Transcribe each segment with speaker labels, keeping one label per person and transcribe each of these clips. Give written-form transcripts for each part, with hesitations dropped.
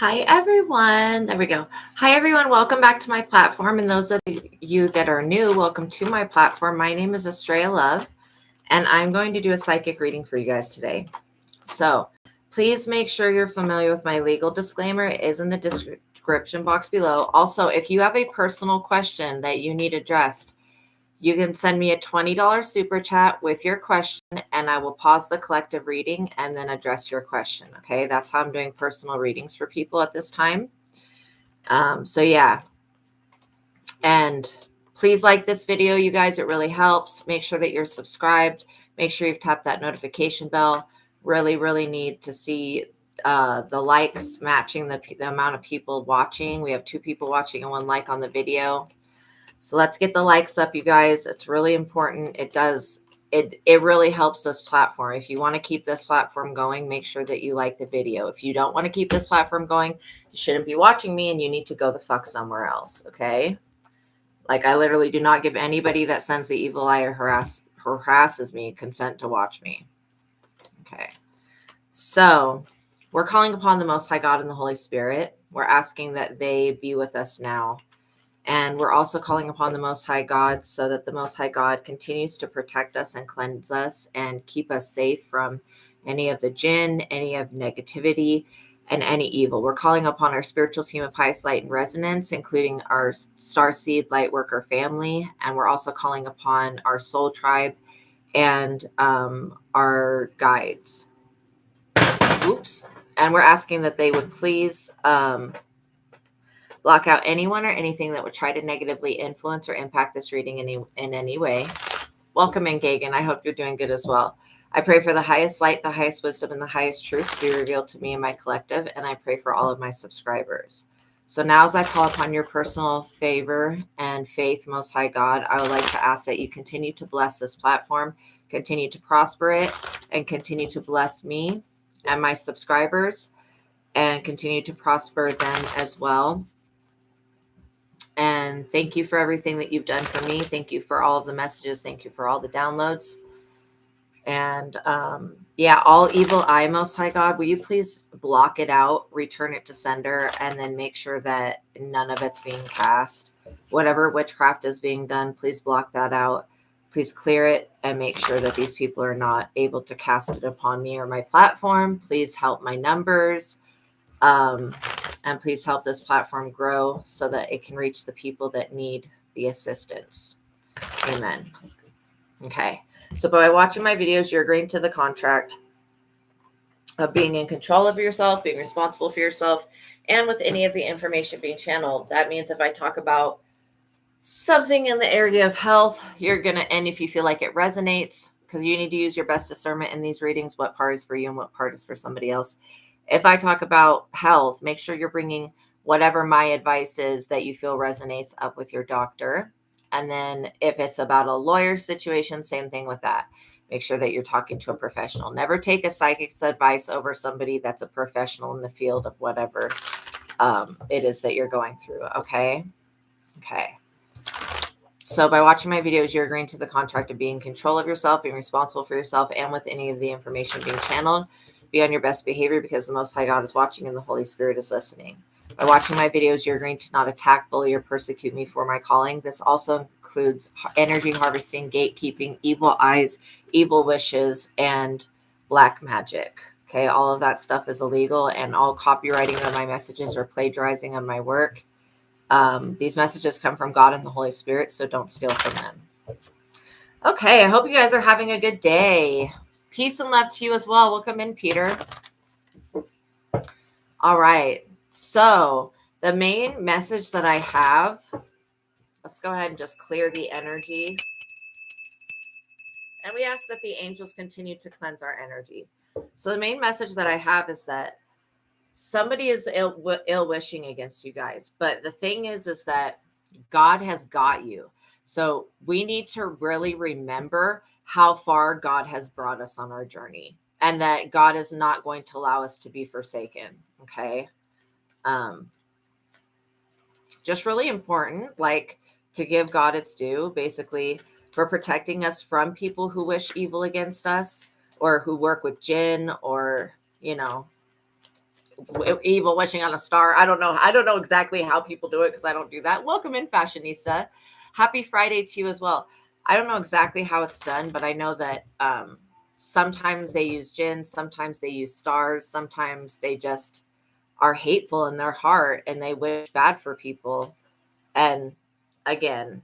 Speaker 1: Hi, everyone. There we go. Hi, everyone. Welcome back to my platform. And those of you that are new, welcome to my platform. My name is Astraea Love, and I'm going to do a psychic reading for you guys today. So please make sure you're familiar with my legal disclaimer. It is in the description box below. Also, if you have a personal question that you need addressed, you can send me a $20 super chat with your question, and I will pause the collective reading and then address your question. Okay, that's how I'm doing personal readings for people at this time. So yeah, and please like this video, you guys. It really helps. Make sure that you're subscribed. Make sure you've tapped that notification bell. Really need to see the likes matching the amount of people watching. We have 2 people watching and 1 like on the video. So let's get the likes up, you guys. It's really important. It really helps this platform. If you want to keep this platform going, make sure that you like the video. If you don't want to keep this platform going, you shouldn't be watching me and you need to go the fuck somewhere else. Okay. Like, I literally do not give anybody that sends the evil eye or harasses me consent to watch me. Okay. So we're calling upon the Most High God and the Holy Spirit. We're asking that they be with us now. And we're also calling upon the Most High God so that the Most High God continues to protect us and cleanse us and keep us safe from any of the jinn, any of negativity, and any evil. We're calling upon our spiritual team of highest light and resonance, including our starseed lightworker family. And we're also calling upon our soul tribe and our guides. Oops. And we're asking that they would please block out anyone or anything that would try to negatively influence or impact this reading in any way. Welcome in, Gagan. I hope you're doing good as well. I pray for the highest light, the highest wisdom, and the highest truth to be revealed to me and my collective, and I pray for all of my subscribers. So now as I call upon your personal favor and faith, Most High God, I would like to ask that you continue to bless this platform, continue to prosper it, and continue to bless me and my subscribers, and continue to prosper them as well. And thank you for everything that you've done for me. Thank you for all of the messages. Thank you for all the downloads. And yeah, all evil eye, Most High God, will you please block it out, return it to sender, and then make sure that none of it's being cast. Whatever witchcraft is being done, please block that out. Please clear it and make sure that these people are not able to cast it upon me or my platform. Please help my numbers. And please help this platform grow so that it can reach the people that need the assistance. Amen. Okay. So by watching my videos, you're agreeing to the contract of being in control of yourself, being responsible for yourself, and with any of the information being channeled. That means if I talk about something in the area of health, you're going to, and if you feel like it resonates, because you need to use your best discernment in these readings, what part is for you and what part is for somebody else. If I talk about health, make sure you're bringing whatever my advice is that you feel resonates up with your doctor. And then if it's about a lawyer situation, same thing with that. Make sure that you're talking to a professional. Never take a psychic's advice over somebody that's a professional in the field of whatever it is that you're going through. Okay. Okay. So by watching my videos, you're agreeing to the contract of being in control of yourself, being responsible for yourself, and with any of the information being channeled. Be on your best behavior because the Most High God is watching and the Holy Spirit is listening. By watching my videos, you're agreeing to not attack, bully, or persecute me for my calling. This also includes energy harvesting, gatekeeping, evil eyes, evil wishes, and black magic. Okay, all of that stuff is illegal, and all copywriting of my messages or plagiarizing of my work. These messages come from God and the Holy Spirit, so don't steal from them. Okay, I hope you guys are having a good day. Peace and love to you as well. Welcome in, Peter. All right. So the main message that I have, let's go ahead and just clear the energy. And we ask that the angels continue to cleanse our energy. So the main message that I have is that somebody is ill wishing against you guys. But the thing is that God has got you. So we need to really remember how far God has brought us on our journey, and that God is not going to allow us to be forsaken. Okay. Just really important, like, to give God its due, basically, for protecting us from people who wish evil against us or who work with jinn or, evil wishing on a star. I don't know. I don't know exactly how people do it because I don't do that. Welcome in, Fashionista. Happy Friday to you as well. I don't know exactly how it's done, but I know that sometimes they use jinn, sometimes they use stars, sometimes they just are hateful in their heart and they wish bad for people. And again,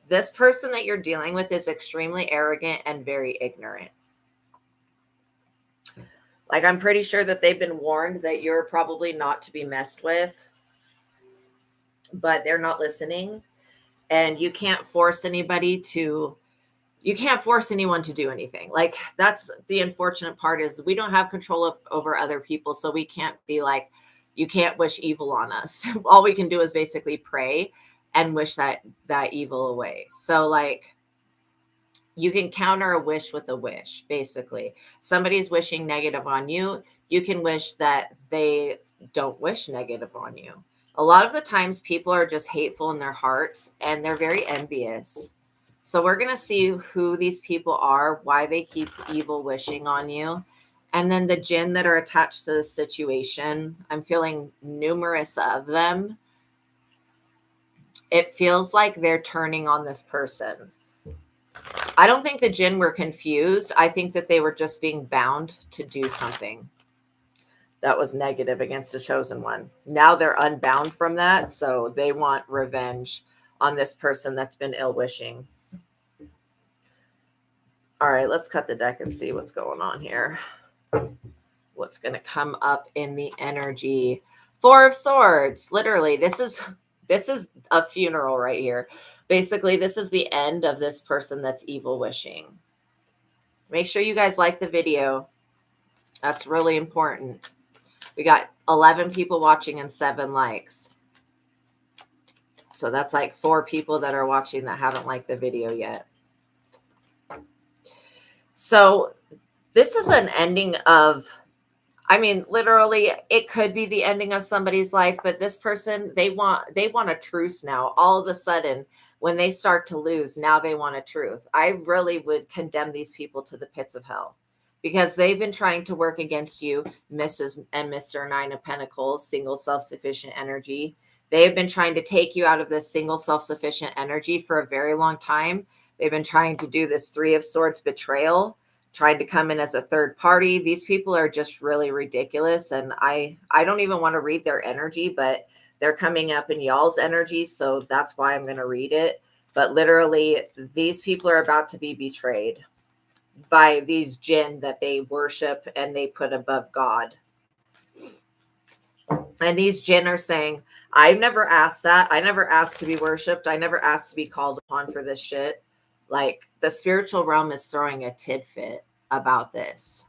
Speaker 1: this person that you're dealing with is extremely arrogant and very ignorant. Like, I'm pretty sure that they've been warned that you're probably not to be messed with, but they're not listening. And you can't force anybody to, you can't force anyone to do anything. Like, that's the unfortunate part, is we don't have control over other people. So we can't be like, you can't wish evil on us. All we can do is basically pray and wish that evil away. So like, you can counter a wish with a wish. Basically, somebody's wishing negative on you, you can wish that they don't wish negative on you. A lot of the times people are just hateful in their hearts and they're very envious. So we're going to see who these people are, why they keep evil wishing on you. And then the jinn that are attached to the situation, I'm feeling numerous of them. It feels like they're turning on this person. I don't think the jinn were confused. I think that they were just being bound to do something that was negative against the chosen one. Now they're unbound from that, so they want revenge on this person that's been ill-wishing. All right, let's cut the deck and see what's going on here. What's going to come up in the energy? Four of Swords. Literally, this is a funeral right here. Basically, this is the end of this person that's evil wishing. Make sure you guys like the video. That's really important. We got 11 people watching and 7 likes. So that's like 4 people that are watching that haven't liked the video yet. So this is an ending of, I mean, literally, it could be the ending of somebody's life, but this person, they want a truce now. All of a sudden, when they start to lose, now they want a truce. I really would condemn these people to the pits of hell, because they've been trying to work against you, Mrs. and Mr. 9 of Pentacles, single self-sufficient energy. They have been trying to take you out of this single self-sufficient energy for a very long time. They've been trying to do this 3 of Swords betrayal, trying to come in as a third party. These people are just really ridiculous. And I don't even want to read their energy, but they're coming up in y'all's energy. So that's why I'm going to read it. But literally, these people are about to be betrayed by these jinn that they worship and they put above God. And these jinn are saying, I never asked that. I never asked to be worshipped. I never asked to be called upon for this shit. Like, the spiritual realm is throwing a tidbit about this.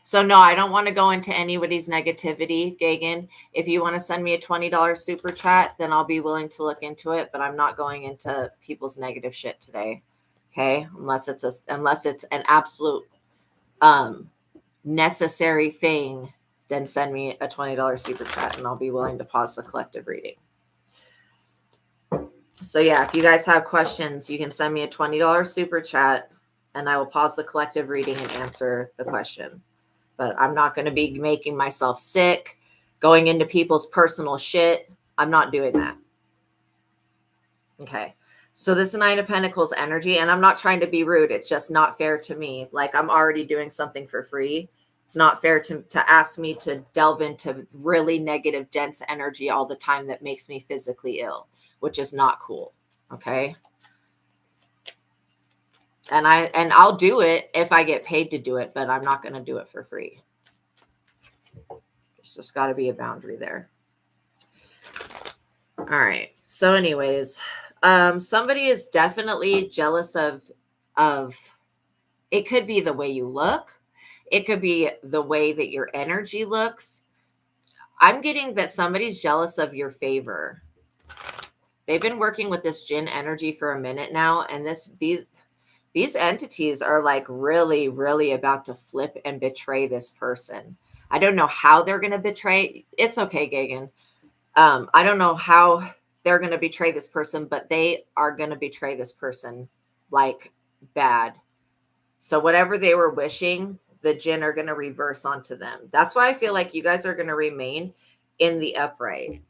Speaker 1: So no, I don't want to go into anybody's negativity, Gagan. If you want to send me a $20 super chat, then I'll be willing to look into it, but I'm not going into people's negative shit today. Okay? Unless it's an absolute necessary thing, then send me a $20 super chat and I'll be willing to pause the collective reading. So yeah, if you guys have questions, you can send me a $20 super chat and I will pause the collective reading and answer the question. But I'm not going to be making myself sick, going into people's personal shit. I'm not doing that. Okay. So this 9 of Pentacles energy, and I'm not trying to be rude. It's just not fair to me. Like, I'm already doing something for free. It's not fair to ask me to delve into really negative, dense energy all the time that makes me physically ill, which is not cool. Okay. And I'll do it if I get paid to do it, but I'm not going to do it for free. There's just got to be a boundary there. All right. So anyways, somebody is definitely jealous of, it could be the way you look. It could be the way that your energy looks. I'm getting that somebody's jealous of your favor. They've been working with this jinn energy for a minute now. And these entities are like really, really about to flip and betray this person. I don't know how they're going to betray. It's okay, Gagan. I don't know how they're going to betray this person, but they are going to betray this person like bad. So whatever they were wishing, the jinn are going to reverse onto them. That's why I feel like you guys are going to remain in the upright.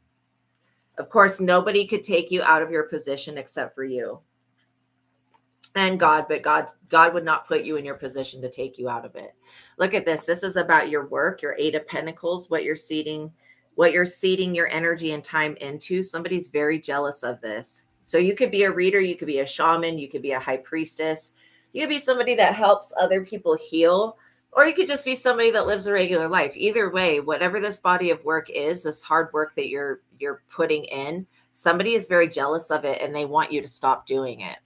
Speaker 1: Of course, nobody could take you out of your position except for you and God, but God would not put you in your position to take you out of it. Look at this. This is about your work, your 8 of Pentacles, what you're seeding your energy and time into. Somebody's very jealous of this. So you could be a reader, you could be a shaman, you could be a high priestess, you could be somebody that helps other people heal, or you could just be somebody that lives a regular life. Either way, whatever this body of work is, this hard work that you're putting in, somebody is very jealous of it and they want you to stop doing it.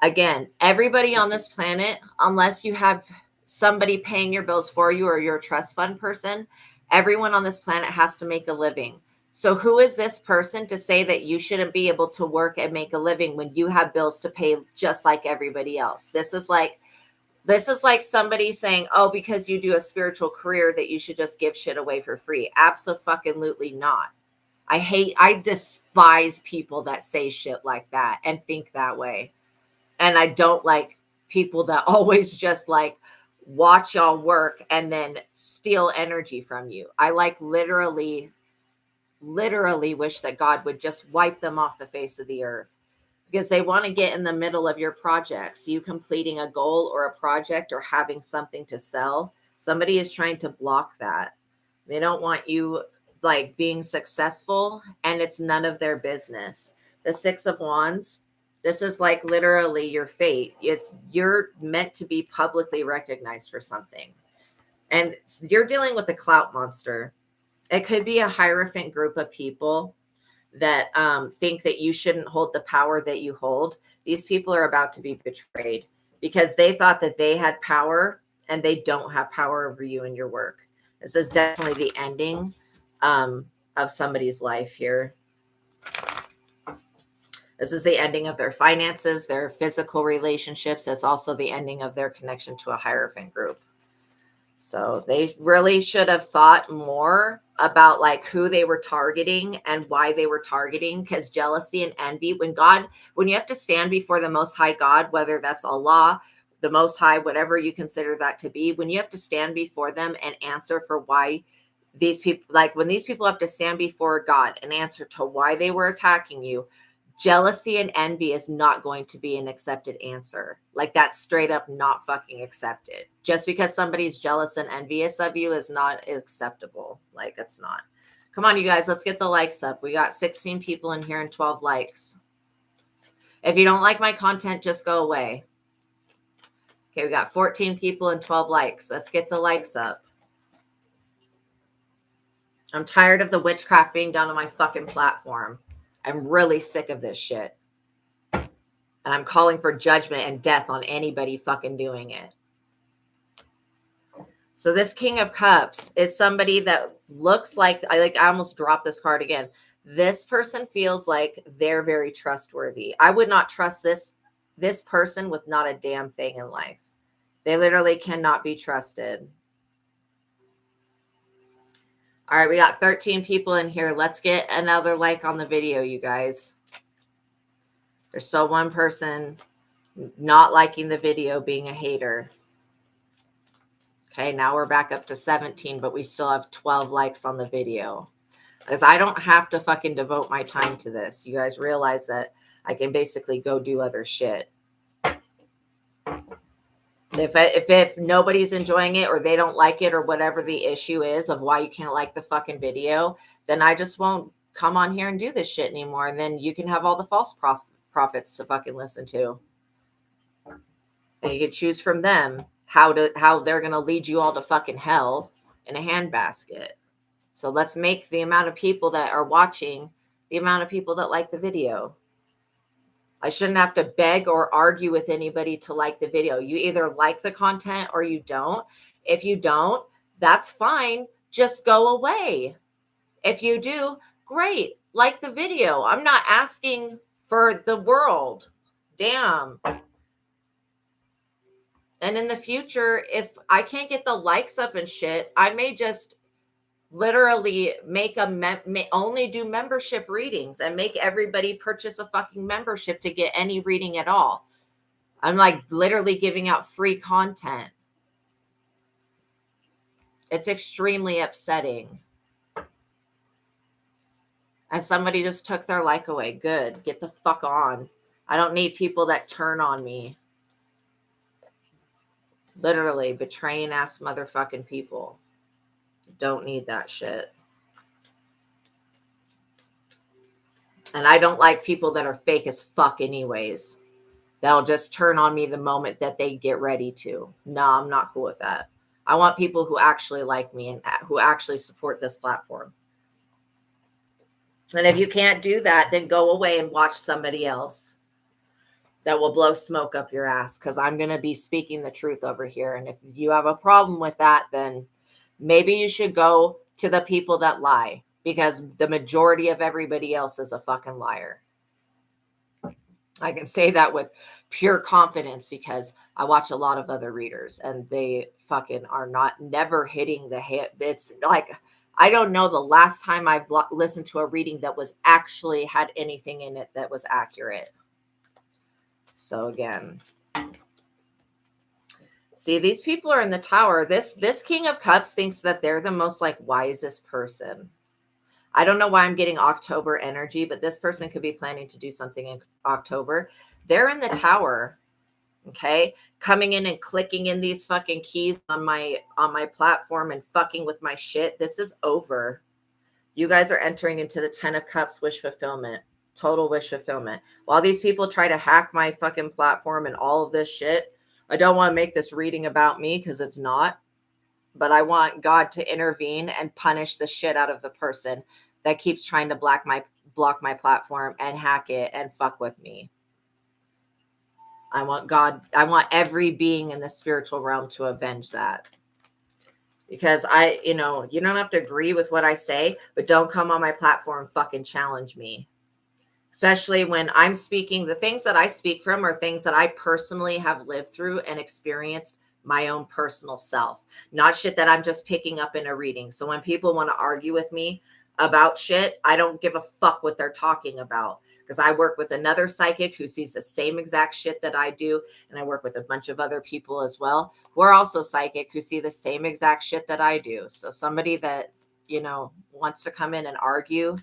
Speaker 1: Again, everybody on this planet, unless you have somebody paying your bills for you or you're a trust fund person, everyone on this planet has to make a living. So who is this person to say that you shouldn't be able to work and make a living when you have bills to pay just like everybody else? This is like somebody saying, oh, because you do a spiritual career that you should just give shit away for free. Absolutely not. I despise people that say shit like that and think that way. And I don't like people that always just like watch y'all work and then steal energy from you. I like literally wish that God would just wipe them off the face of the earth, because they want to get in the middle of your projects, you completing a goal or a project or having something to sell. Somebody is trying to block that. They don't want you like being successful, and it's none of their business. The 6 of Wands, this is like literally your fate. You're meant to be publicly recognized for something. And you're dealing with a clout monster. It could be a Hierophant group of people that think that you shouldn't hold the power that you hold. These people are about to be betrayed because they thought that they had power, and they don't have power over you and your work. This is definitely the ending of somebody's life here. This is the ending of their finances, their physical relationships. It's also the ending of their connection to a Hierophant group. So they really should have thought more about like who they were targeting and why they were targeting, because jealousy and envy, when you have to stand before the Most High God, whether that's Allah, the Most High, whatever you consider that to be, when you have to stand before them and answer for why these people, like when these people have to stand before God and answer to why they were attacking you, jealousy and envy is not going to be an accepted answer. Like that's straight up not fucking accepted. Just because somebody's jealous and envious of you is not acceptable. Like it's not. Come on, you guys, let's get the likes up. We got 16 people in here and 12 likes. If you don't like my content, just go away. Okay, we got 14 people and 12 likes. Let's get the likes up. I'm tired of the witchcraft being done on my fucking platform. I'm really sick of this shit. And I'm calling for judgment and death on anybody fucking doing it. So this King of Cups is somebody that looks like, I almost dropped this card again. This person feels like they're very trustworthy. I would not trust this person with not a damn thing in life. They literally cannot be trusted. All right, we got 13 people in here. Let's get another like on the video, you guys. There's still one person not liking the video, being a hater. Okay, now we're back up to 17, but we still have 12 likes on the video. Because I don't have to fucking devote my time to this. You guys realize that I can basically go do other shit. If nobody's enjoying it or they don't like it or whatever the issue is of why you can't like the fucking video, then I just won't come on here and do this shit anymore. And then you can have all the false prophets to fucking listen to. And you can choose from them how they're going to lead you all to fucking hell in a handbasket. So let's make the amount of people that are watching the amount of people that like the video. I shouldn't have to beg or argue with anybody to like the video. You either like the content or you don't. If you don't, that's fine. Just go away. If you do, great. Like the video. I'm not asking for the world. Damn. And in the future, if I can't get the likes up and shit, I may just literally make only do membership readings and make everybody purchase a fucking membership to get any reading at all. I'm like literally giving out free content. It's extremely upsetting. And somebody just took their like away. Good. Get the fuck on. I don't need people that turn on me. Literally betraying ass motherfucking people. Don't need that shit. And I don't like people that are fake as fuck anyways. They'll just turn on me the moment that they get ready to. No, I'm not cool with that. I want people who actually like me and who actually support this platform. And if you can't do that, then go away and watch somebody else that will blow smoke up your ass, because I'm going to be speaking the truth over here. And if you have a problem with that, then maybe you should go to the people that lie, because the majority of everybody else is a fucking liar. I can say that with pure confidence because I watch a lot of other readers and they fucking are never hitting the hit. It's like, I don't know the last time I've listened to a reading that was actually had anything in it that was accurate. So again, see, these people are in the tower. This King of Cups thinks that they're the most like wisest person. I don't know why I'm getting October energy, but this person could be planning to do something in October. They're in the tower, okay? Coming in and clicking in these fucking keys on my platform and fucking with my shit. This is over. You guys are entering into the 10 of Cups wish fulfillment. Total wish fulfillment. While these people try to hack my fucking platform and all of this shit, I don't want to make this reading about me because it's not. But I want God to intervene and punish the shit out of the person that keeps trying to block my platform and hack it and fuck with me. I want every being in the spiritual realm to avenge that. Because you don't have to agree with what I say, but don't come on my platform and fucking challenge me. Especially when I'm speaking, the things that I speak from are things that I personally have lived through and experienced my own personal self, not shit that I'm just picking up in a reading. So when people want to argue with me about shit, I don't give a fuck what they're talking about, because I work with another psychic who sees the same exact shit that I do. And I work with a bunch of other people as well who are also psychic, who see the same exact shit that I do. So somebody that, wants to come in and argue,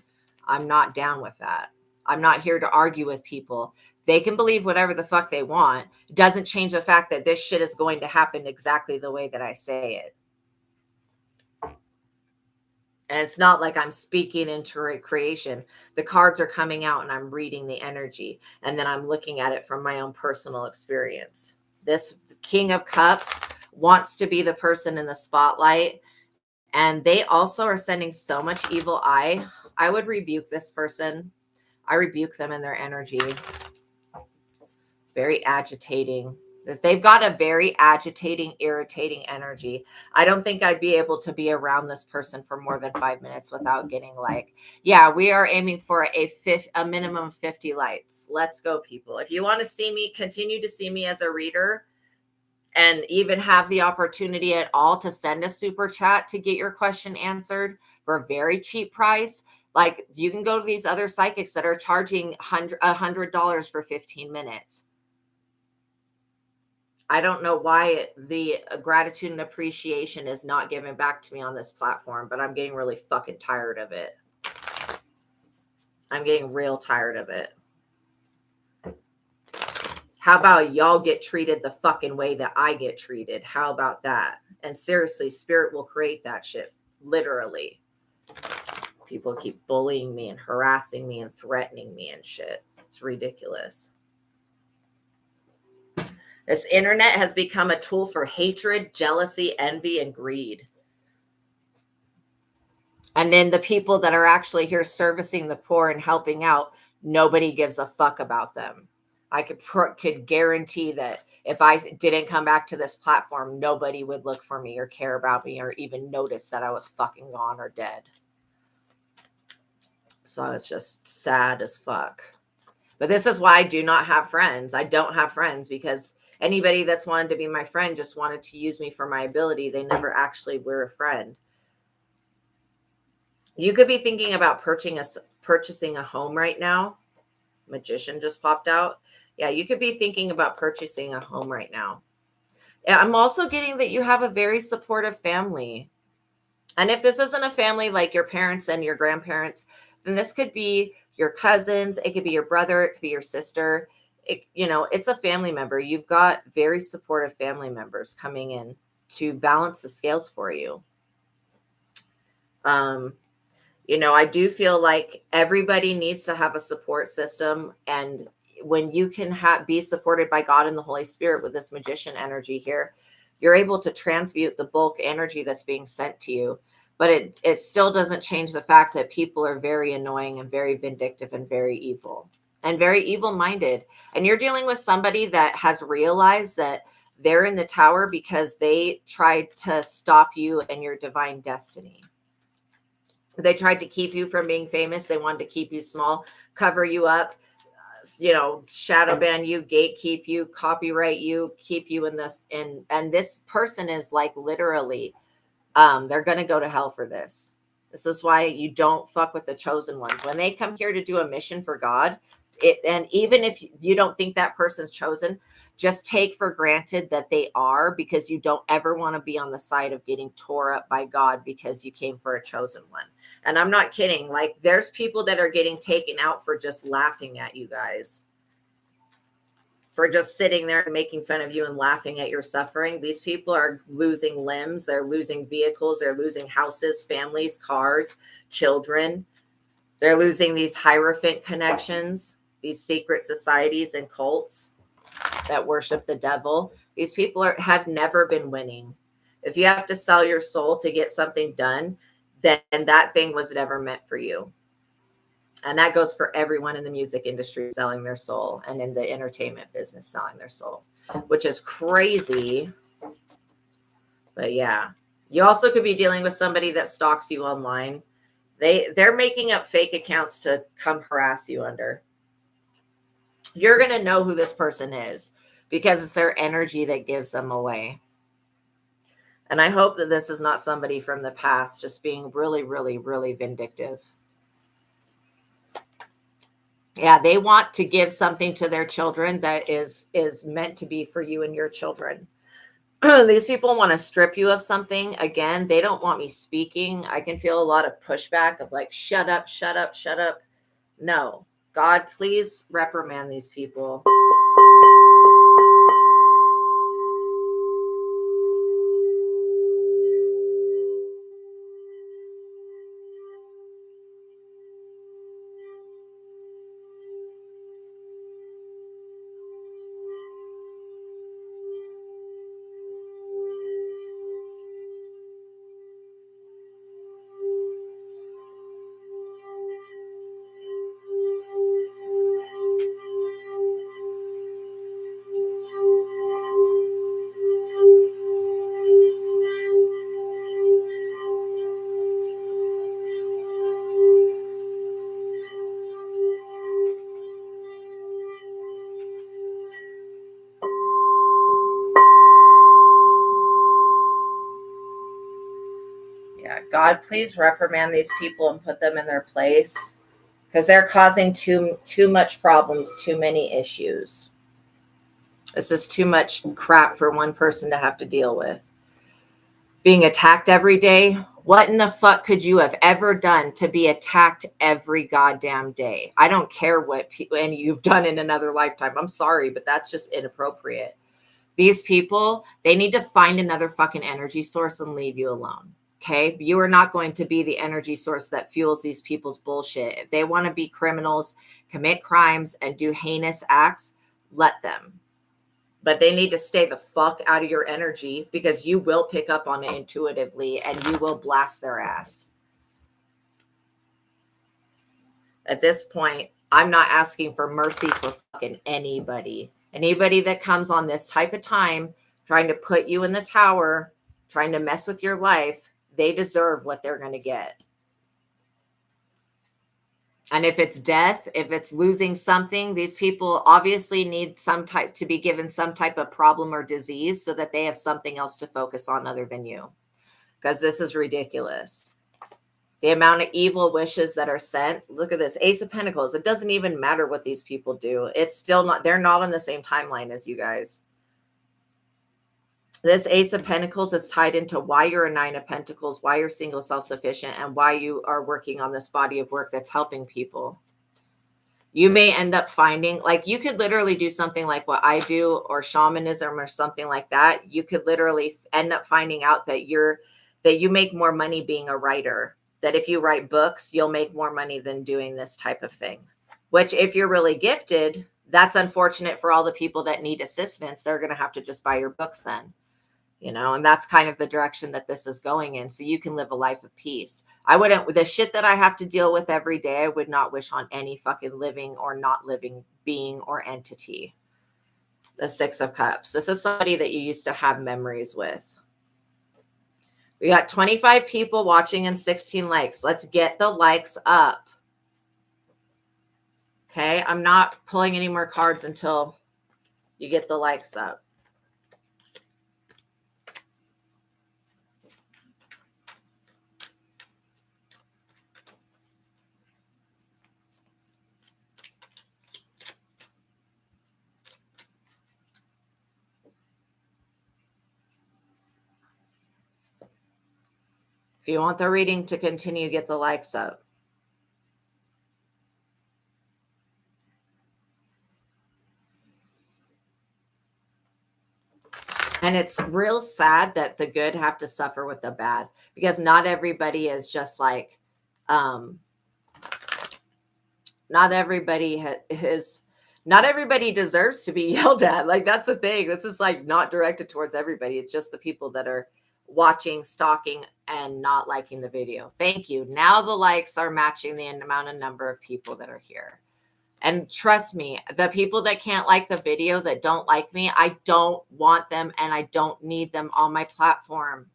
Speaker 1: I'm not down with that. I'm not here to argue with people. They can believe whatever the fuck they want. It doesn't change the fact that this shit is going to happen exactly the way that I say it. And it's not like I'm speaking into creation. The cards are coming out and I'm reading the energy. And then I'm looking at it from my own personal experience. This King of Cups wants to be the person in the spotlight. And they also are sending so much evil eye. I would rebuke this person. I rebuke them in their energy. Very agitating. They've got a very agitating, irritating energy. I don't think I'd be able to be around this person for more than 5 minutes without getting like, yeah, we are aiming for a minimum 50 lights. Let's go, people. If you want to see me, continue to see me as a reader and even have the opportunity at all to send a super chat to get your question answered for a very cheap price. Like, you can go to these other psychics that are charging $100 for 15 minutes. I don't know why the gratitude and appreciation is not given back to me on this platform, but I'm getting really fucking tired of it. I'm getting real tired of it. How about y'all get treated the fucking way that I get treated? How about that? And seriously, spirit will create that shit. Literally. People keep bullying me and harassing me and threatening me and shit. It's ridiculous. This internet has become a tool for hatred, jealousy, envy, and greed. And then the people that are actually here servicing the poor and helping out, nobody gives a fuck about them. I could guarantee that if I didn't come back to this platform, nobody would look for me or care about me or even notice that I was fucking gone or dead. So it's just sad as fuck. But this is why I do not have friends. I don't have friends because anybody that's wanted to be my friend just wanted to use me for my ability. They never actually were a friend. You could be thinking about purchasing a home right now. Magician just popped out. Yeah, you could be thinking about purchasing a home right now. I'm also getting that you have a very supportive family. And if this isn't a family like your parents and your grandparents, then this could be your cousins. It could be your brother. It could be your sister. It's a family member. You've got very supportive family members coming in to balance the scales for you. I do feel like everybody needs to have a support system. And when you can be supported by God and the Holy Spirit with this magician energy here, you're able to transmute the bulk energy that's being sent to you. But it still doesn't change the fact that people are very annoying and very vindictive and very evil and very evil-minded. And you're dealing with somebody that has realized that they're in the tower because they tried to stop you and your divine destiny. They tried to keep you from being famous. They wanted to keep you small, cover you up, shadow ban you, gatekeep you, copyright you, keep you in this. And this person is like literally, they're going to go to hell for this. This is why you don't fuck with the chosen ones. When they come here to do a mission for God, and even if you don't think that person's chosen, just take for granted that they are, because you don't ever want to be on the side of getting tore up by God because you came for a chosen one. And I'm not kidding. Like, there's people that are getting taken out for just laughing at you guys, for just sitting there and making fun of you and laughing at your suffering. These people are losing limbs. They're losing vehicles. They're losing houses, families, cars, children. They're losing these Hierophant connections, these secret societies and cults that worship the devil. These people have never been winning. If you have to sell your soul to get something done, then that thing was never meant for you. And that goes for everyone in the music industry selling their soul, and in the entertainment business selling their soul, which is crazy. But yeah, you also could be dealing with somebody that stalks you online. They're making up fake accounts to come harass you under. You're going to know who this person is because it's their energy that gives them away. And I hope that this is not somebody from the past just being really, really, really vindictive. Yeah, they want to give something to their children that is meant to be for you and your children. These people want to strip you of something. Again, they don't want me speaking. I can feel a lot of pushback of like, shut up, shut up, shut up. No. God, please reprimand these people. Yeah, God, please reprimand these people and put them in their place, because they're causing too much problems, too many issues. This is too much crap for one person to have to deal with. Being attacked every day. What in the fuck could you have ever done to be attacked every goddamn day? I don't care what and you've done in another lifetime. I'm sorry, but that's just inappropriate. These people, they need to find another fucking energy source and leave you alone. Okay? You are not going to be the energy source that fuels these people's bullshit. If they want to be criminals, commit crimes, and do heinous acts, let them. But they need to stay the fuck out of your energy, because you will pick up on it intuitively and you will blast their ass. At this point, I'm not asking for mercy for fucking anybody. Anybody that comes on this type of time, trying to put you in the tower, trying to mess with your life, they deserve what they're going to get. And if it's death, if it's losing something, these people obviously need to be given some type of problem or disease so that they have something else to focus on other than you. Because this is ridiculous. The amount of evil wishes that are sent. Look at this. Ace of Pentacles. It doesn't even matter what these people do. It's still not, they're not on the same timeline as you guys. This Ace of Pentacles is tied into why you're a Nine of Pentacles, why you're single, self-sufficient, and why you are working on this body of work that's helping people. You may end up finding, like, you could literally do something like what I do, or shamanism or something like that. You could literally end up finding out that you make more money being a writer, that if you write books, you'll make more money than doing this type of thing, which if you're really gifted, that's unfortunate for all the people that need assistance. They're going to have to just buy your books then. And that's kind of the direction that this is going in. So you can live a life of peace. The shit that I have to deal with every day, I would not wish on any fucking living or not living being or entity. The Six of Cups. This is somebody that you used to have memories with. We got 25 people watching and 16 likes. Let's get the likes up. Okay. I'm not pulling any more cards until you get the likes up. If you want the reading to continue, get the likes up. And it's real sad that the good have to suffer with the bad, because not everybody is just like, not everybody not everybody deserves to be yelled at. Like, that's the thing. This is like not directed towards everybody. It's just the people that are watching, stalking, and not liking the video. Thank you. Now the likes are matching the amount of number of people that are here. And trust me, the people that can't like the video, that don't like me, I don't want them and I don't need them on my platform.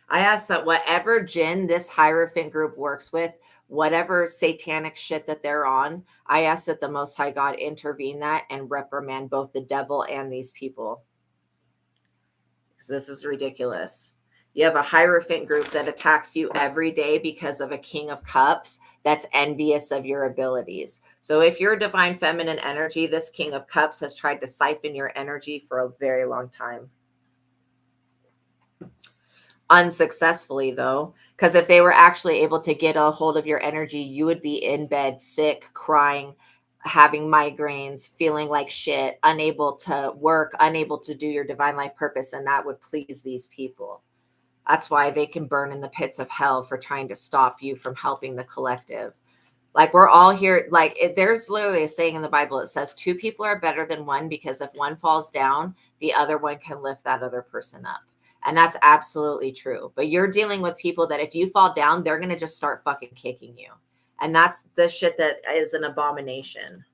Speaker 1: I ask that whatever jinn this Hierophant group works with, whatever satanic shit that they're on, I ask that the Most High God intervene that and reprimand both the devil and these people. Because this is ridiculous. You have a Hierophant group that attacks you every day because of a King of Cups that's envious of your abilities. So if you're a divine feminine energy, this King of Cups has tried to siphon your energy for a very long time. Unsuccessfully, though, because if they were actually able to get a hold of your energy, you would be in bed, sick, crying, having migraines, feeling like shit, unable to work, unable to do your divine life purpose, and that would please these people. That's why they can burn in the pits of hell for trying to stop you from helping the collective. Like, we're all here. Like, there's literally a saying in the Bible. It says 2 people are better than 1, because if one falls down, the other one can lift that other person up. And that's absolutely true. But you're dealing with people that if you fall down, they're going to just start fucking kicking you. And that's the shit that is an abomination.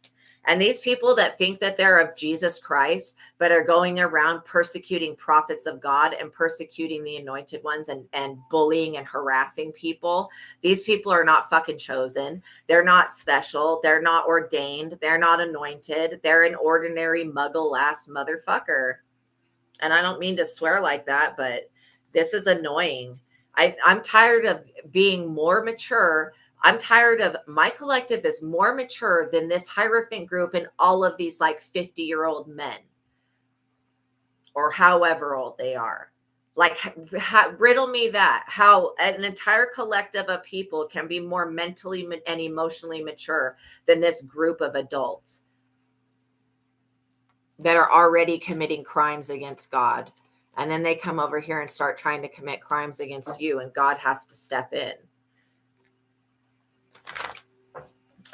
Speaker 1: And these people that think that they're of Jesus Christ, but are going around persecuting prophets of God and persecuting the anointed ones and bullying and harassing people, these people are not fucking chosen. They're not special. They're not ordained. They're not anointed. They're an ordinary muggle-ass motherfucker. And I don't mean to swear like that, but this is annoying. I'm tired of being more mature. I'm tired of my collective is more mature than this Hierophant group and all of these like 50-year-old men or however old they are. Like, riddle me that. How an entire collective of people can be more mentally and emotionally mature than this group of adults that are already committing crimes against God. And then they come over here and start trying to commit crimes against you, and God has to step in.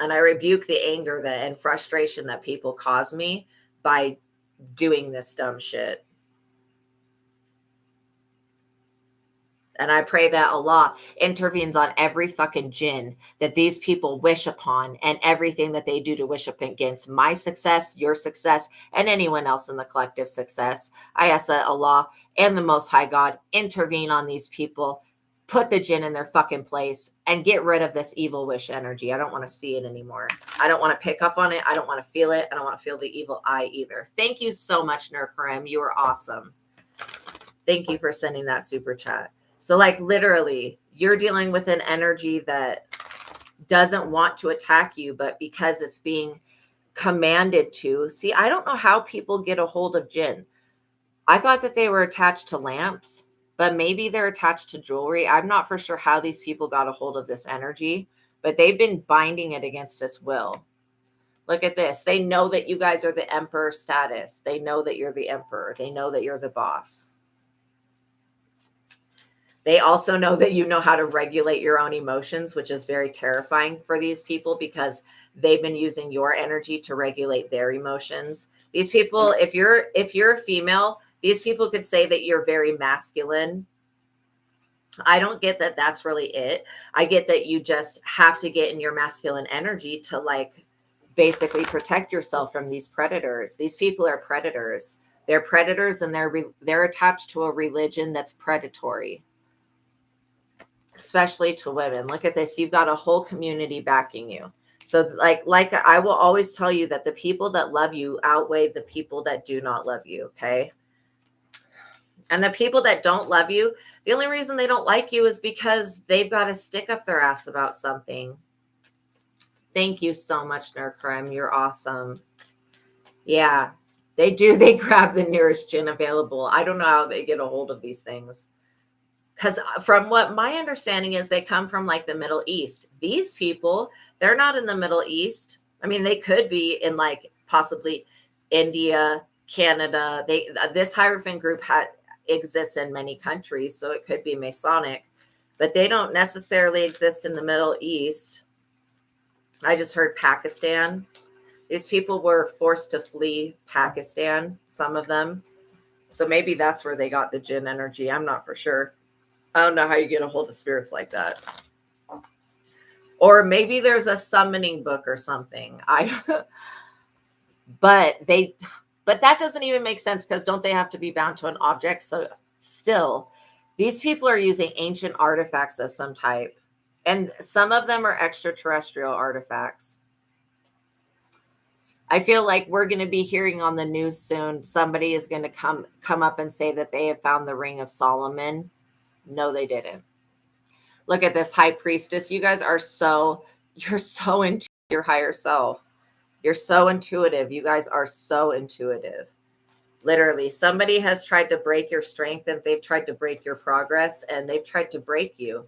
Speaker 1: And I rebuke the anger and frustration that people cause me by doing this dumb shit. And I pray that Allah intervenes on every fucking jinn that these people wish upon, and everything that they do to wish up against my success, your success, and anyone else in the collective success. I ask that Allah and the Most High God intervene on these people, put the jinn in their fucking place, and get rid of this evil wish energy. I don't want to see it anymore. I don't want to pick up on it. I don't want to feel it. I don't want to feel the evil eye either. Thank you so much, Nur Karim. You are awesome. Thank you for sending that super chat. So, like, literally, you're dealing with an energy that doesn't want to attack you, but because it's being commanded to. See, I don't know how people get a hold of jinn. I thought that they were attached to lamps, but maybe they're attached to jewelry. I'm not for sure how these people got a hold of this energy, but they've been binding it against its will. Look at this. They know that you guys are the emperor status. They know that you're the emperor. They know that you're the boss. They also know that you know how to regulate your own emotions, which is very terrifying for these people because they've been using your energy to regulate their emotions. These people, if you're a female, these people could say that you're very masculine. I don't get that that's really it. I get that you just have to get in your masculine energy to like basically protect yourself from these predators. These people are predators. They're predators and they're attached to a religion that's predatory, especially to women. Look at this. You've got a whole community backing you. So like I will always tell you that the people that love you outweigh the people that do not love you. Okay. And the people that don't love you, the only reason they don't like you is because they've got to stick up their ass about something. Thank you so much, Nurkrem. You're awesome. Yeah, they do. They grab the nearest gin available. I don't know how they get a hold of these things. Because from what my understanding is, they come from like the Middle East. These people, they're not in the Middle East. I mean, they could be in like possibly India, Canada. This Hierophant group exists in many countries, so it could be Masonic, but they don't necessarily exist in the Middle East. I just heard Pakistan. These people were forced to flee Pakistan, some of them. So maybe that's where they got the jinn energy. I'm not for sure. I don't know how you get a hold of spirits like that. Or maybe there's a summoning book or something. But that doesn't even make sense because don't they have to be bound to an object? So still, these people are using ancient artifacts of some type. And some of them are extraterrestrial artifacts. I feel like we're going to be hearing on the news soon. Somebody is going to come up and say that they have found the Ring of Solomon. No, they didn't. Look at this high priestess. You guys you're so into your higher self. You're so intuitive. You guys are so intuitive. Literally, somebody has tried to break your strength and they've tried to break your progress and they've tried to break you.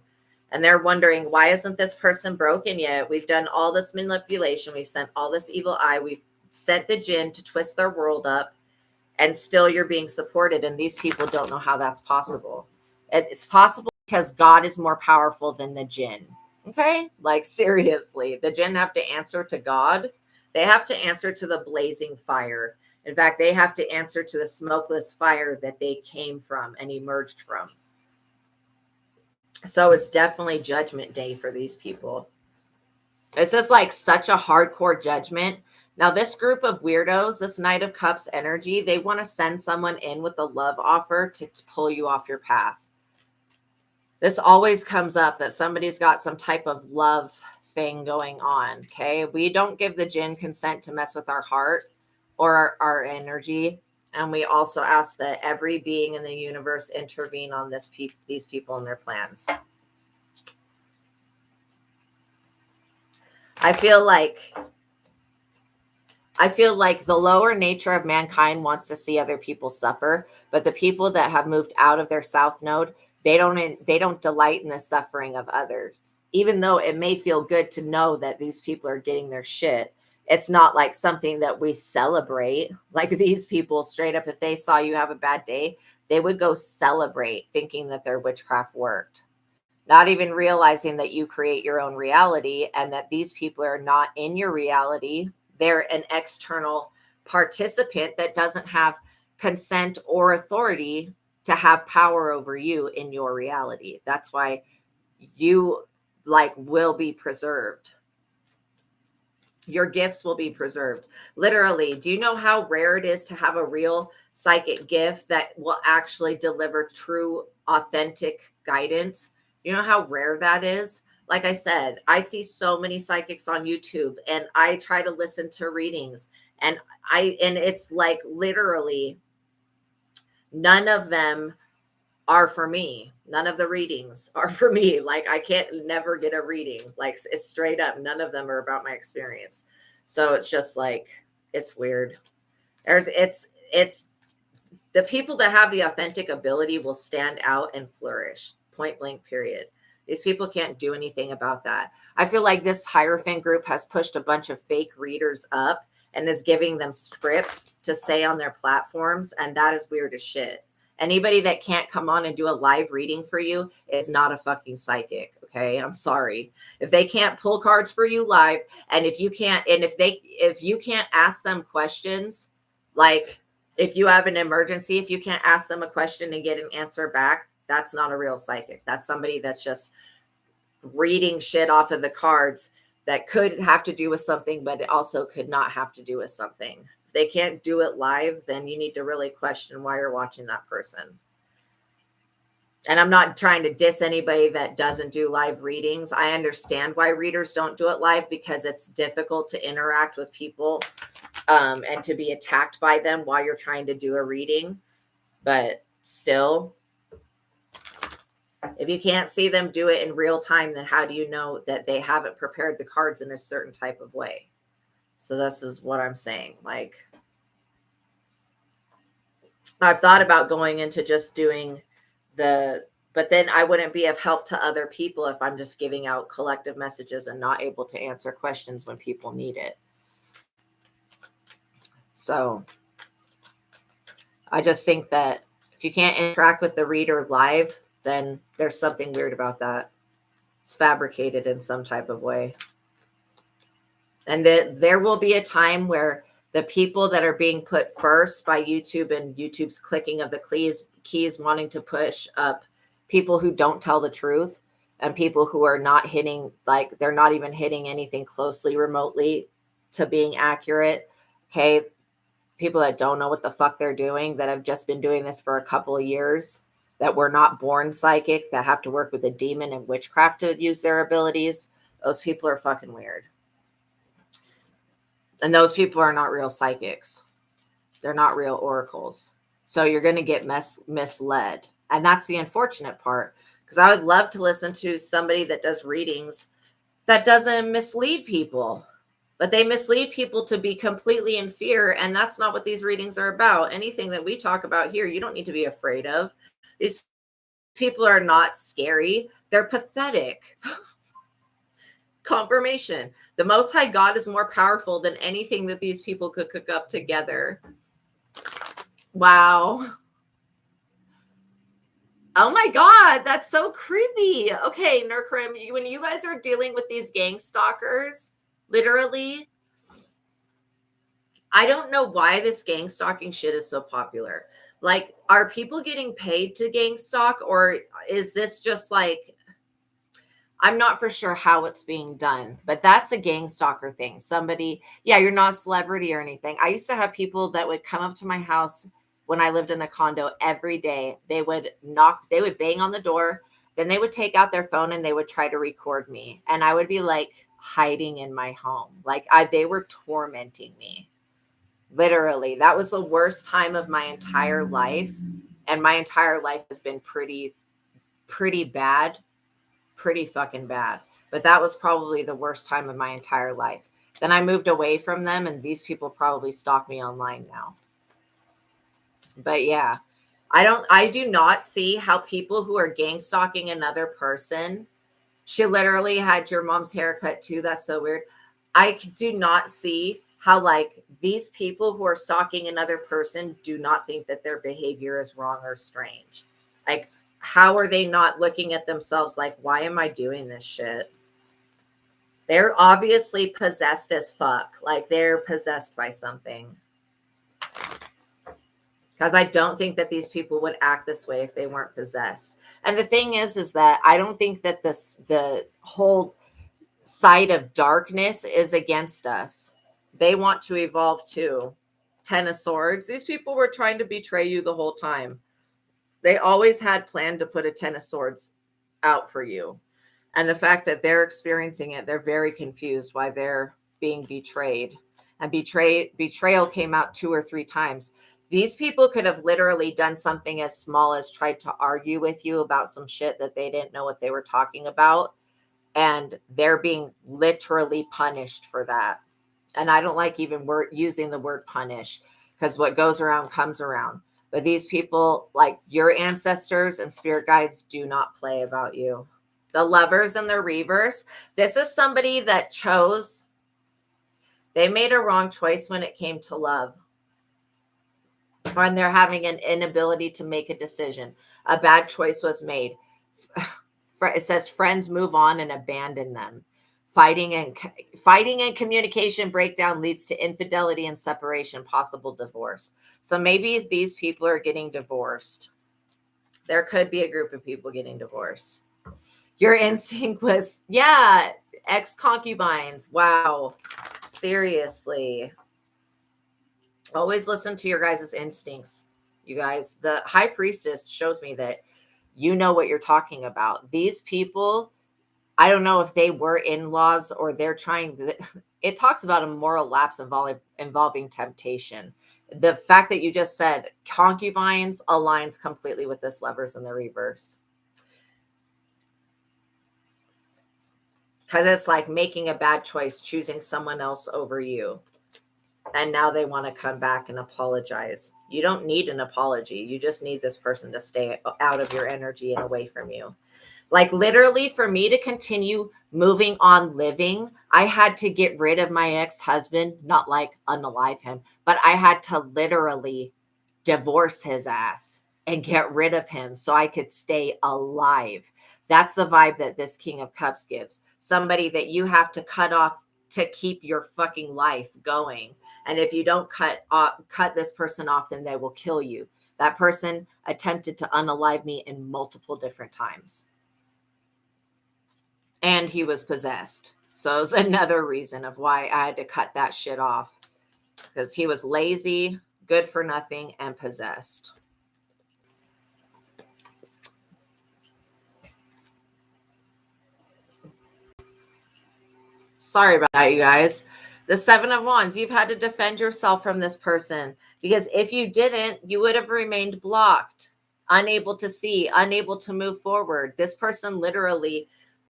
Speaker 1: And they're wondering, why isn't this person broken yet? We've done all this manipulation. We've sent all this evil eye. We've sent the jinn to twist their world up. And still you're being supported. And these people don't know how that's possible. It's possible because God is more powerful than the jinn. Okay? Like seriously, the jinn have to answer to God. They have to answer to the blazing fire. In fact, they have to answer to the smokeless fire that they came from and emerged from. So it's definitely judgment day for these people. This is like such a hardcore judgment. Now, this group of weirdos, this Knight of Cups energy, they want to send someone in with a love offer to pull you off your path. This always comes up that somebody's got some type of love thing going on. Okay. We don't give the jinn consent to mess with our heart or our energy. And we also ask that every being in the universe intervene on these people and their plans. I feel like the lower nature of mankind wants to see other people suffer, but the people that have moved out of their south node, they don't delight in the suffering of others. Even though it may feel good to know that these people are getting their shit, it's not like something that we celebrate. Like these people straight up, if they saw you have a bad day, they would go celebrate thinking that their witchcraft worked. Not even realizing that you create your own reality and that these people are not in your reality. They're an external participant that doesn't have consent or authority to have power over you in your reality. That's why you will be preserved. Your gifts will be preserved. Literally, do you know how rare it is to have a real psychic gift that will actually deliver true, authentic guidance? You know how rare that is? Like I said, I see so many psychics on YouTube and I try to listen to readings and it's like literally none of them are for me. None of the readings are for me. Like I can't never get a reading. Like it's straight up. None of them are about my experience. So it's just like, it's weird. It's the people that have the authentic ability will stand out and flourish, point blank, period. These people can't do anything about that. I feel like this Hierophant group has pushed a bunch of fake readers up and is giving them scripts to say on their platforms. And that is weird as shit. Anybody that can't come on and do a live reading for you is not a fucking psychic. Okay. I'm sorry. If they can't pull cards for you live, and if you can't, and if you can't ask them questions, like if you have an emergency, if you can't ask them a question and get an answer back, that's not a real psychic. That's somebody that's just reading shit off of the cards that could have to do with something, but it also could not have to do with something. If they can't do it live, then you need to really question why you're watching that person. And I'm not trying to diss anybody that doesn't do live readings. I understand why readers don't do it live, because it's difficult to interact with people and to be attacked by them while you're trying to do a reading. But still, if you can't see them do it in real time, then how do you know that they haven't prepared the cards in a certain type of way? So this is what I'm saying. Like, I've thought about going into just doing but then I wouldn't be of help to other people if I'm just giving out collective messages and not able to answer questions when people need it. So I just think that if you can't interact with the reader live, then there's something weird about that. It's fabricated in some type of way. And there will be a time where the people that are being put first by YouTube and YouTube's clicking of the keys wanting to push up people who don't tell the truth and people who are not hitting, like they're not even hitting anything closely remotely to being accurate. Okay. People that don't know what the fuck they're doing, that have just been doing this for a couple of years, that were not born psychic, that have to work with a demon and witchcraft to use their abilities. Those people are fucking weird. And those people are not real psychics. They're not real oracles. So you're going to get misled. And that's the unfortunate part, because I would love to listen to somebody that does readings that doesn't mislead people, but they mislead people to be completely in fear. And that's not what these readings are about. Anything that we talk about here, you don't need to be afraid of. These people are not scary. They're pathetic. Confirmation. The Most High God is more powerful than anything that these people could cook up together. Wow. Oh my God, that's so creepy. Okay, Nurkrim, when you guys are dealing with these gang stalkers, literally, I don't know why this gang stalking shit is so popular. Like, are people getting paid to gang stalk, or is this just like, I'm not for sure how it's being done, but that's a gang stalker thing. Somebody, yeah, you're not a celebrity or anything. I used to have people that would come up to my house when I lived in a condo every day. They would bang on the door. Then they would take out their phone and they would try to record me. And I would be like hiding in my home. Like they were tormenting me. Literally, that was the worst time of my entire life. And my entire life has been pretty bad. Pretty fucking bad. But that was probably the worst time of my entire life. Then I moved away from them, and these people probably stalk me online now. But yeah, I do not see how people who are gang stalking another person, she literally had your mom's haircut too. That's so weird. I do not see how, like, these people who are stalking another person do not think that their behavior is wrong or strange. Like, how are they not looking at themselves like, why am I doing this shit? They're obviously possessed as fuck. Like, they're possessed by something. Because I don't think that these people would act this way if they weren't possessed. And the thing is that I don't think that the whole side of darkness is against us. They want to evolve too. Ten of Swords. These people were trying to betray you the whole time. They always had planned to put a Ten of Swords out for you. And the fact that they're experiencing it, they're very confused why they're being betrayed. And betrayal came out 2 or 3 times. These people could have literally done something as small as tried to argue with you about some shit that they didn't know what they were talking about. And they're being literally punished for that. And I don't like even using the word punish, because what goes around comes around. But these people, like your ancestors and spirit guides, do not play about you. The Lovers and the Reavers, this is somebody that chose, they made a wrong choice when it came to love. When they're having an inability to make a decision, a bad choice was made. It says friends move on and abandon them. Fighting and communication breakdown leads to infidelity and separation, possible divorce. So maybe these people are getting divorced. There could be a group of people getting divorced. Your instinct was, yeah, ex-concubines. Wow. Seriously. Always listen to your guys' instincts, you guys. The High Priestess shows me that you know what you're talking about. These people, I don't know if they were in-laws or they're trying to, it talks about a moral lapse involving temptation. The fact that you just said concubines aligns completely with this Lovers in the Reverse. Because it's like making a bad choice, choosing someone else over you. And now they want to come back and apologize. You don't need an apology. You just need this person to stay out of your energy and away from you. Like literally, for me to continue moving on living, I had to get rid of my ex-husband, not like unalive him, but I had to literally divorce his ass and get rid of him so I could stay alive. That's the vibe that this King of Cups gives. Somebody that you have to cut off to keep your fucking life going. And if you don't cut this person off, then they will kill you. That person attempted to unalive me in multiple different times. And he was possessed. So it was another reason of why I had to cut that shit off. Because he was lazy, good for nothing, and possessed. Sorry about that, you guys. The Seven of Wands, you've had to defend yourself from this person, because if you didn't, you would have remained blocked, unable to see, unable to move forward. This person literally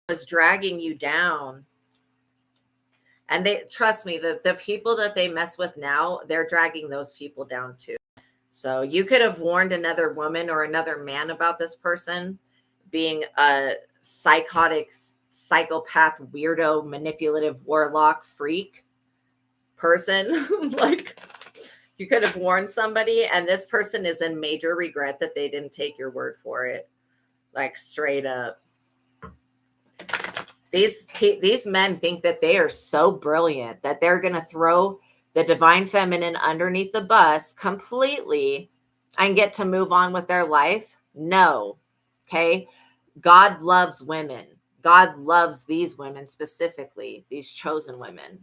Speaker 1: was dragging you down. And they, trust me, the people that they mess with now, they're dragging those people down too. So you could have warned another woman or another man about this person being a psychotic, psychopath, weirdo, manipulative, warlock, freak person. Like, you could have warned somebody, and this person is in major regret that they didn't take your word for it. Like, straight up. These men think that they are so brilliant that they're going to throw the divine feminine underneath the bus completely and get to move on with their life. No. Okay. God loves women. God loves these women specifically, these chosen women.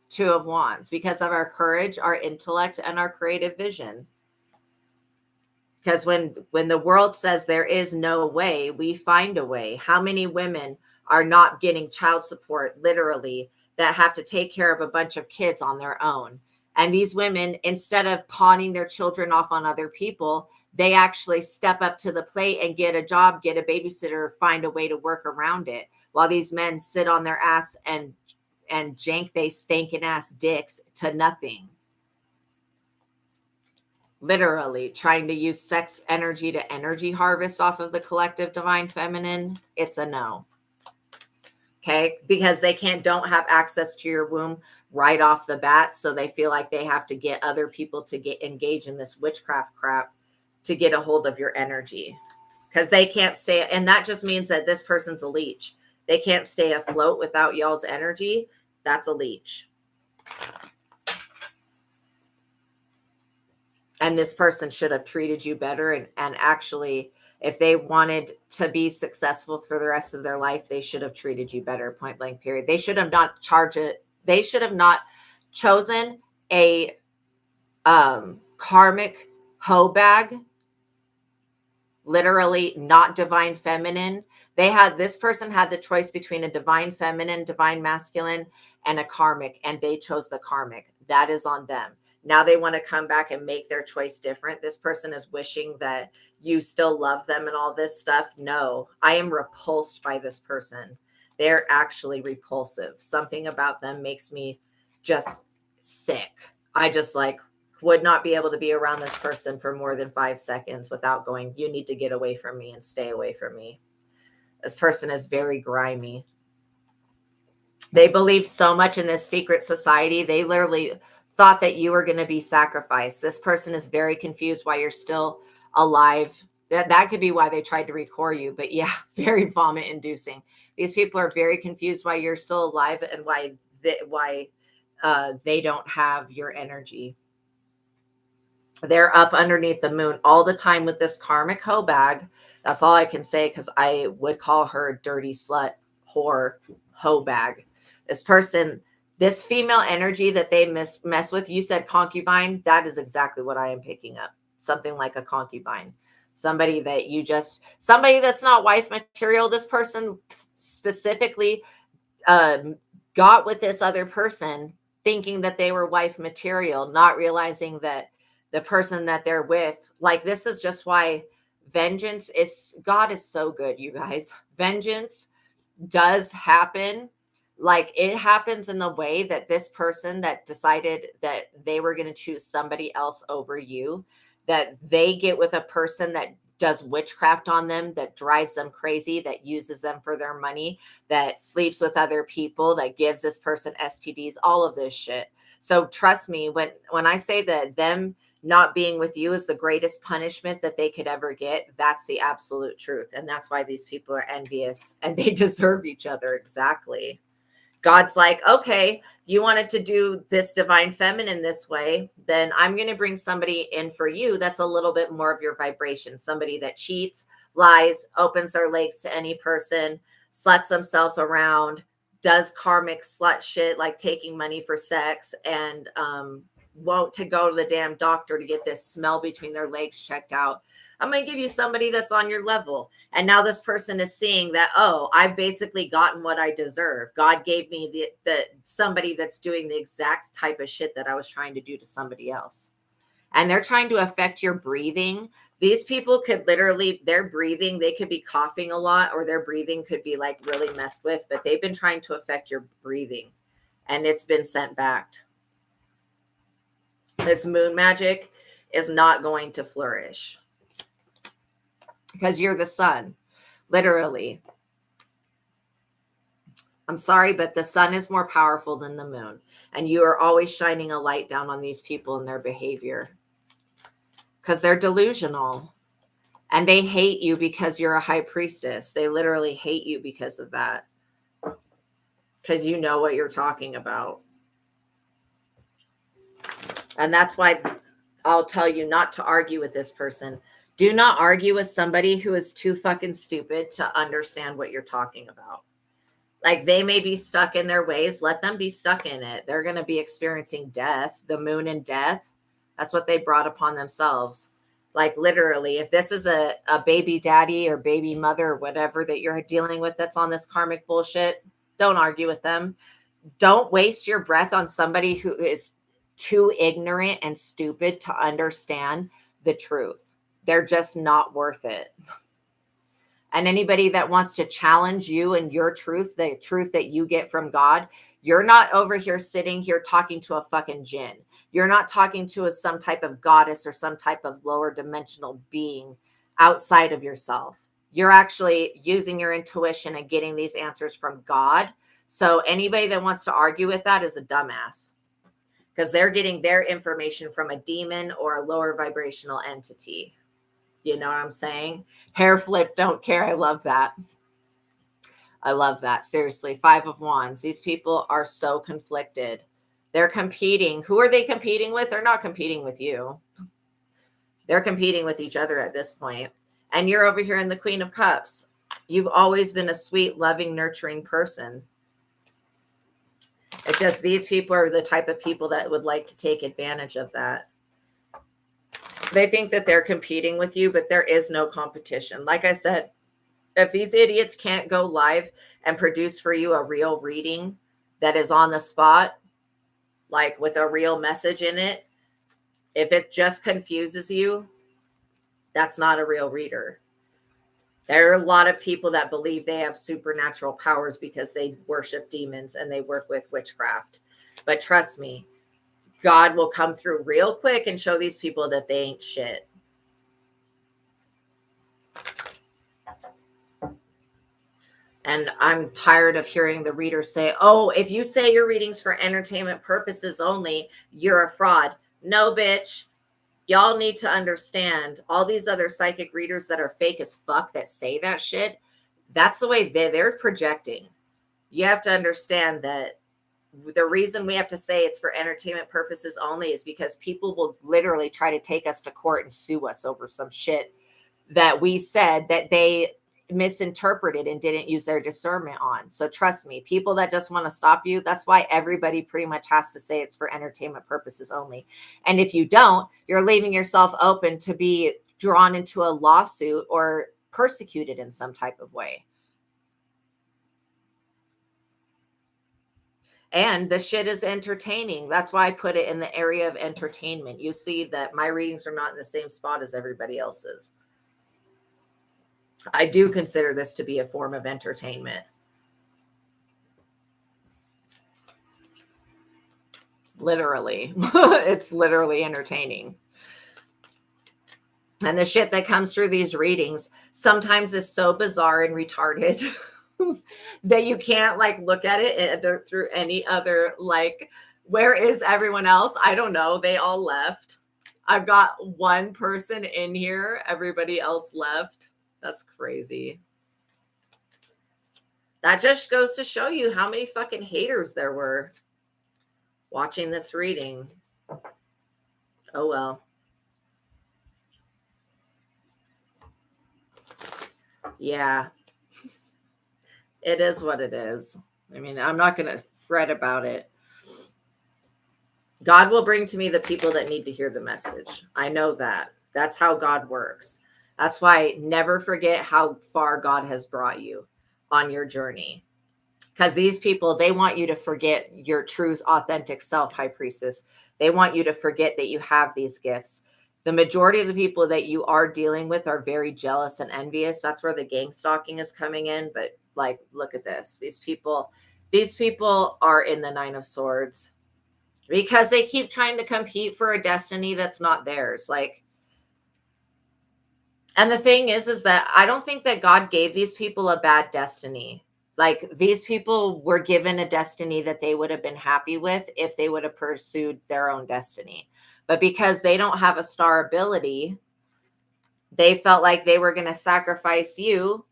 Speaker 1: Two of Wands, because of our courage, our intellect, and our creative vision. Because when the world says there is no way, we find a way. How many women are not getting child support, literally, that have to take care of a bunch of kids on their own? And these women, instead of pawning their children off on other people, they actually step up to the plate and get a job, get a babysitter, find a way to work around it. While these men sit on their ass and jank they stinking ass dicks to nothing. Literally trying to use sex energy to energy harvest off of the collective divine feminine. It's a no. Okay. Because they don't have access to your womb right off the bat. So they feel like they have to get other people to get engaged in this witchcraft crap to get a hold of your energy. Because they can't stay. And that just means that this person's a leech. They can't stay afloat without y'all's energy. That's a leech. And this person should have treated you better. And actually, if they wanted to be successful for the rest of their life, they should have treated you better, point blank, period. They should have not charged it. They should have not chosen a karmic hoe bag, literally not divine feminine. This person had the choice between a divine feminine, divine masculine, and a karmic, and they chose the karmic. That is on them. Now they want to come back and make their choice different. This person is wishing that you still love them and all this stuff. No, I am repulsed by this person. They're actually repulsive. Something about them makes me just sick. I just like would not be able to be around this person for more than 5 seconds without going, you need to get away from me and stay away from me. This person is very grimy. They believe so much in this secret society. They literally thought that you were going to be sacrificed. This person is very confused why you're still alive. That could be why they tried to record you. But yeah, very vomit inducing. These people are very confused why you're still alive and why they don't have your energy. They're up underneath the moon all the time with this karmic hoe bag. That's all I can say, because I would call her dirty slut, whore, hoe bag. This person, this female energy that they mess with, you said concubine. That is exactly what I am picking up. Something like a concubine. Somebody that's not wife material. This person specifically got with this other person thinking that they were wife material, not realizing that the person that they're with, like, this is just why God is so good, you guys. Vengeance does happen. Like, it happens in the way that this person that decided that they were going to choose somebody else over you, that they get with a person that does witchcraft on them, that drives them crazy, that uses them for their money, that sleeps with other people, that gives this person STDs, all of this shit. So trust me, when I say that them not being with you is the greatest punishment that they could ever get, that's the absolute truth. And that's why these people are envious and they deserve each other. Exactly. God's like, okay, you wanted to do this divine feminine this way, then I'm going to bring somebody in for you that's a little bit more of your vibration. Somebody that cheats, lies, opens their legs to any person, sluts themselves around, does karmic slut shit like taking money for sex, and won't to go to the damn doctor to get this smell between their legs checked out. I'm going to give you somebody that's on your level. And now this person is seeing that, oh, I've basically gotten what I deserve. God gave me the somebody that's doing the exact type of shit that I was trying to do to somebody else. And they're trying to affect your breathing. These people could literally, their breathing, they could be coughing a lot, or their breathing could be like really messed with, but they've been trying to affect your breathing, and it's been sent back. This moon magic is not going to flourish. Because you're the sun, literally. I'm sorry, but the sun is more powerful than the moon. And you are always shining a light down on these people and their behavior. Because they're delusional. And they hate you because you're a high priestess. They literally hate you because of that. Because you know what you're talking about. And that's why I'll tell you not to argue with this person. Do not argue with somebody who is too fucking stupid to understand what you're talking about. Like, they may be stuck in their ways. Let them be stuck in it. They're going to be experiencing death, the moon and death. That's what they brought upon themselves. Like, literally, if this is a baby daddy or baby mother or whatever that you're dealing with that's on this karmic bullshit, don't argue with them. Don't waste your breath on somebody who is too ignorant and stupid to understand the truth. They're just not worth it. And anybody that wants to challenge you and your truth, the truth that you get from God, you're not over here sitting here talking to a fucking jinn. You're not talking to some type of goddess or some type of lower dimensional being outside of yourself. You're actually using your intuition and getting these answers from God. So anybody that wants to argue with that is a dumbass, because they're getting their information from a demon or a lower vibrational entity. You know what I'm saying? Hair flip, don't care. I love that. I love that. Seriously. 5 of Wands. These people are so conflicted. They're competing. Who are they competing with? They're not competing with you. They're competing with each other at this point. And you're over here in the Queen of Cups. You've always been a sweet, loving, nurturing person. It's just these people are the type of people that would like to take advantage of that. They think that they're competing with you, but there is no competition. Like I said, if these idiots can't go live and produce for you a real reading that is on the spot, like with a real message in it, if it just confuses you, that's not a real reader. There are a lot of people that believe they have supernatural powers because they worship demons and they work with witchcraft. But trust me, God will come through real quick and show these people that they ain't shit. And I'm tired of hearing the readers say, oh, if you say your readings for entertainment purposes only, you're a fraud. No, bitch. Y'all need to understand all these other psychic readers that are fake as fuck that say that shit. That's the way they're projecting. You have to understand that the reason we have to say it's for entertainment purposes only is because people will literally try to take us to court and sue us over some shit that we said that they misinterpreted and didn't use their discernment on. So trust me, people that just want to stop you, that's why everybody pretty much has to say it's for entertainment purposes only. And if you don't, you're leaving yourself open to be drawn into a lawsuit or persecuted in some type of way. And the shit is entertaining. That's why I put it in the area of entertainment. You see that my readings are not in the same spot as everybody else's. I do consider this to be a form of entertainment. Literally. It's literally entertaining. And the shit that comes through these readings sometimes is so bizarre and retarded that you can't like look at it through any other, like, where is everyone else? I don't know. They all left. I've got one person in here. Everybody else left. That's crazy. That just goes to show you how many fucking haters there were watching this reading. Oh, well. Yeah. It is what it is. I mean, I'm not going to fret about it. God will bring to me the people that need to hear the message. I know that. That's how God works. That's why never forget how far God has brought you on your journey. Because these people, they want you to forget your true, authentic self, High Priestess. They want you to forget that you have these gifts. The majority of the people that you are dealing with are very jealous and envious. That's where the gang stalking is coming in. But like, look at this. These people are in the 9 of Swords because they keep trying to compete for a destiny that's not theirs. Like, and the thing is that I don't think that God gave these people a bad destiny. Like, these people were given a destiny that they would have been happy with if they would have pursued their own destiny. But because they don't have a star ability, they felt like they were going to sacrifice you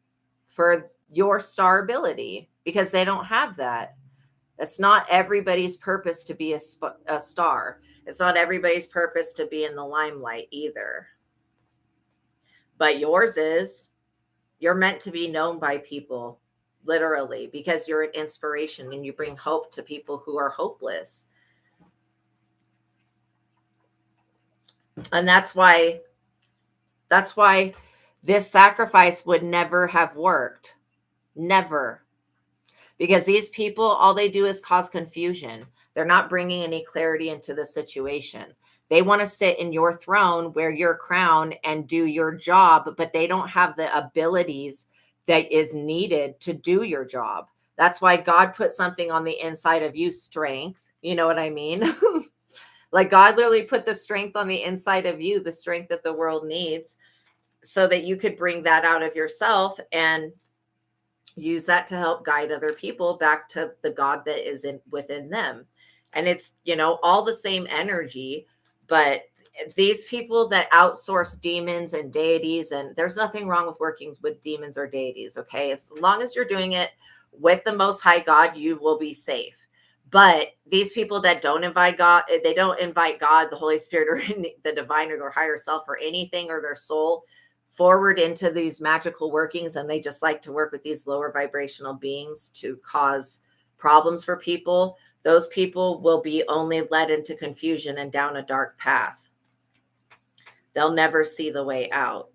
Speaker 1: for your star ability because they don't have that. It's not everybody's purpose to be a star. It's not everybody's purpose to be in the limelight either. But yours is. You're meant to be known by people, literally, because you're an inspiration and you bring hope to people who are hopeless. And that's why this sacrifice would never have worked. Never. Because these people, all they do is cause confusion. They're not bringing any clarity into the situation. They want to sit in your throne, wear your crown, and do your job, but they don't have the abilities that is needed to do your job. That's why God put something on the inside of you, strength. You know what I mean? Like, God literally put the strength on the inside of you, the strength that the world needs, so that you could bring that out of yourself and use that to help guide other people back to the God that is within them. And it's, all the same energy, but these people that outsource demons and deities, and there's nothing wrong with working with demons or deities. Okay. As long as you're doing it with the Most High God, you will be safe. But these people that don't invite God, they don't invite God, the Holy Spirit, or the divine, or their higher self, or anything, or their soul forward into these magical workings, and they just like to work with these lower vibrational beings to cause problems for people. Those people will be only led into confusion and down a dark path. They'll never see the way out.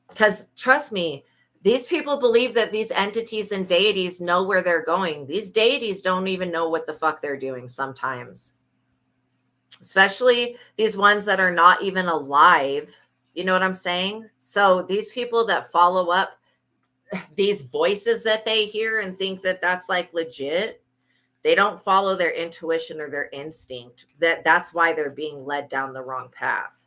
Speaker 1: Because trust me, these people believe that these entities and deities know where they're going. These deities don't even know what the fuck they're doing sometimes. Especially these ones that are not even alive. You know what I'm saying? So these people that follow up these voices that they hear and think that that's like legit, They don't follow their intuition or their instinct. That's why they're being led down the wrong path.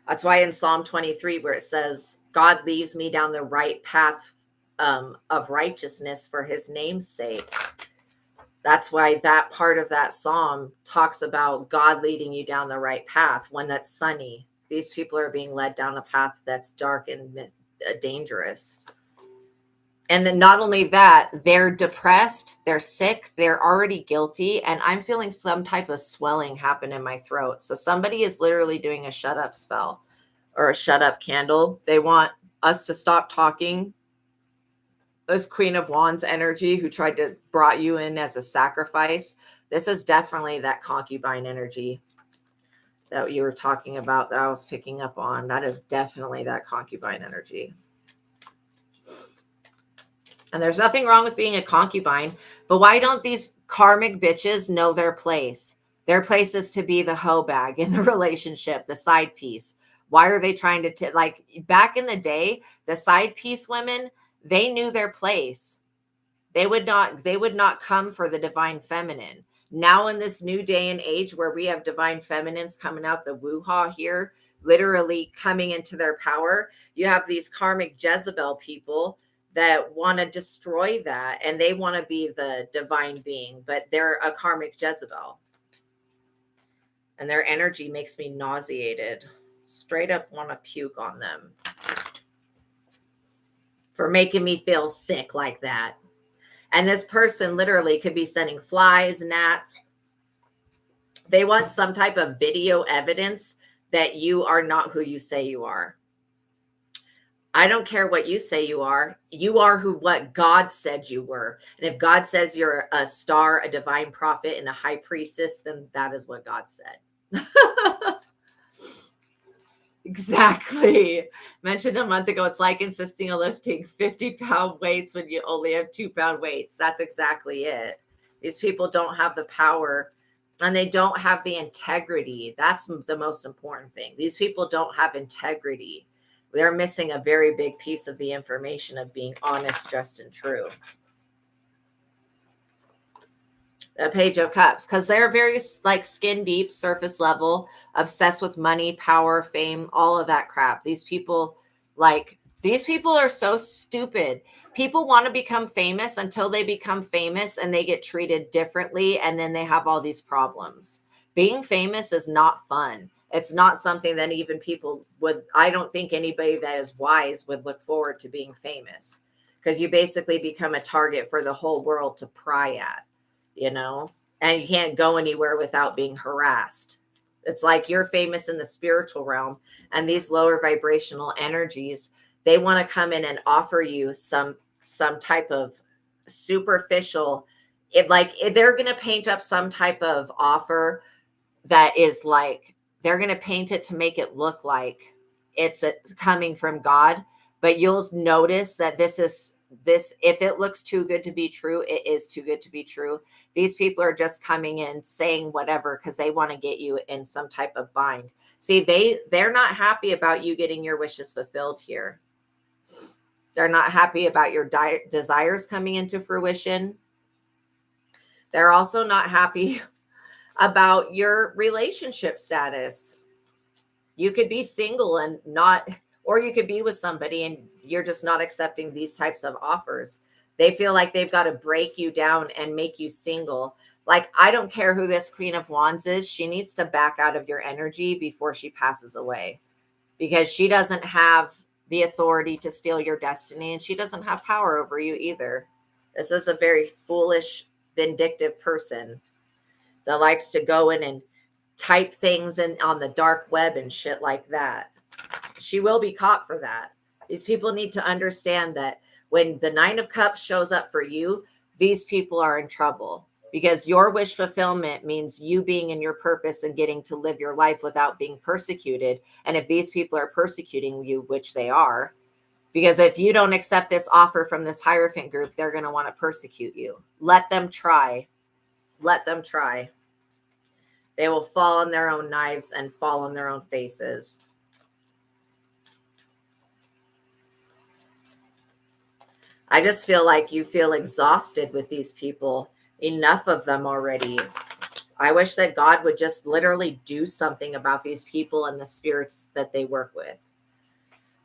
Speaker 1: That's why in Psalm 23, where it says, God leads me down the right path of righteousness for his name's sake. That's why that part of that psalm talks about God leading you down the right path when that's sunny. These people are being led down a path that's dark and dangerous. And then not only that, they're depressed, they're sick, they're already guilty, and I'm feeling some type of swelling happen in my throat. So somebody is literally doing a shut up spell or a shut up candle. They want us to stop talking. This Queen of Wands energy who tried to brought you in as a sacrifice. This is definitely that concubine energy that you were talking about that I was picking up on. That is definitely that concubine energy. And there's nothing wrong with being a concubine, but why don't these karmic bitches know their place? Their place is to be the hoe bag in the relationship, the side piece. Why are they trying to like back in the day, the side piece women, they knew their place. They would not come for the divine feminine. Now in this new day and age where we have divine feminines coming out the woo-ha here, literally coming into their power, you have these karmic Jezebel people that want to destroy that, and they want to be the divine being, but they're a karmic Jezebel. And their energy makes me nauseated. Straight up want to puke on them for making me feel sick like that. And this person literally could be sending flies, gnats. They want some type of video evidence that you are not who you say you are. I don't care what you say you are. You are what God said you were. And if God says you're a star, a divine prophet, and a high priestess, then that is what God said. Exactly. Mentioned a month ago, it's like insisting on lifting 50-pound weights when you only have 2-pound weights. That's exactly it. These people don't have the power and they don't have the integrity. That's the most important thing. These people don't have integrity. They're missing a very big piece of the information of being honest, just, and true. The Page of Cups, because they're very like skin deep, surface level, obsessed with money, power, fame, all of that crap. These people are so stupid. People want to become famous until they become famous and they get treated differently, and then they have all these problems. Being famous is not fun. It's not something that even people would, I don't think anybody that is wise would look forward to being famous, because you basically become a target for the whole world to pry at, and you can't go anywhere without being harassed. It's like you're famous in the spiritual realm, and these lower vibrational energies, they want to come in and offer you some type of superficial, they're going to paint up some type of offer that is like, they're going to paint it to make it look like it's coming from God, but you'll notice that this, if it looks too good to be true, it is too good to be true. These people are just coming in saying whatever because they want to get you in some type of bind. See, they're not happy about you getting your wishes fulfilled here. They're not happy about your desires coming into fruition. They're also not happy about your relationship status. You could be single and not, or you could be with somebody and you're just not accepting these types of offers. They feel like they've got to break you down and make you single. Like, I don't care who this Queen of Wands is. She needs to back out of your energy before she passes away, because she doesn't have the authority to steal your destiny, and she doesn't have power over you either. This is a very foolish, vindictive person that likes to go in and type things in on the dark web and shit like that. She will be caught for that. These people need to understand that when the Nine of Cups shows up for you, these people are in trouble, because your wish fulfillment means you being in your purpose and getting to live your life without being persecuted. And if these people are persecuting you, which they are, because if you don't accept this offer from this Hierophant group, they're going to want to persecute you. Let them try. Let them try. They will fall on their own knives and fall on their own faces. I just feel like you feel exhausted with these people. Enough of them already. I wish that God would just literally do something about these people and the spirits that they work with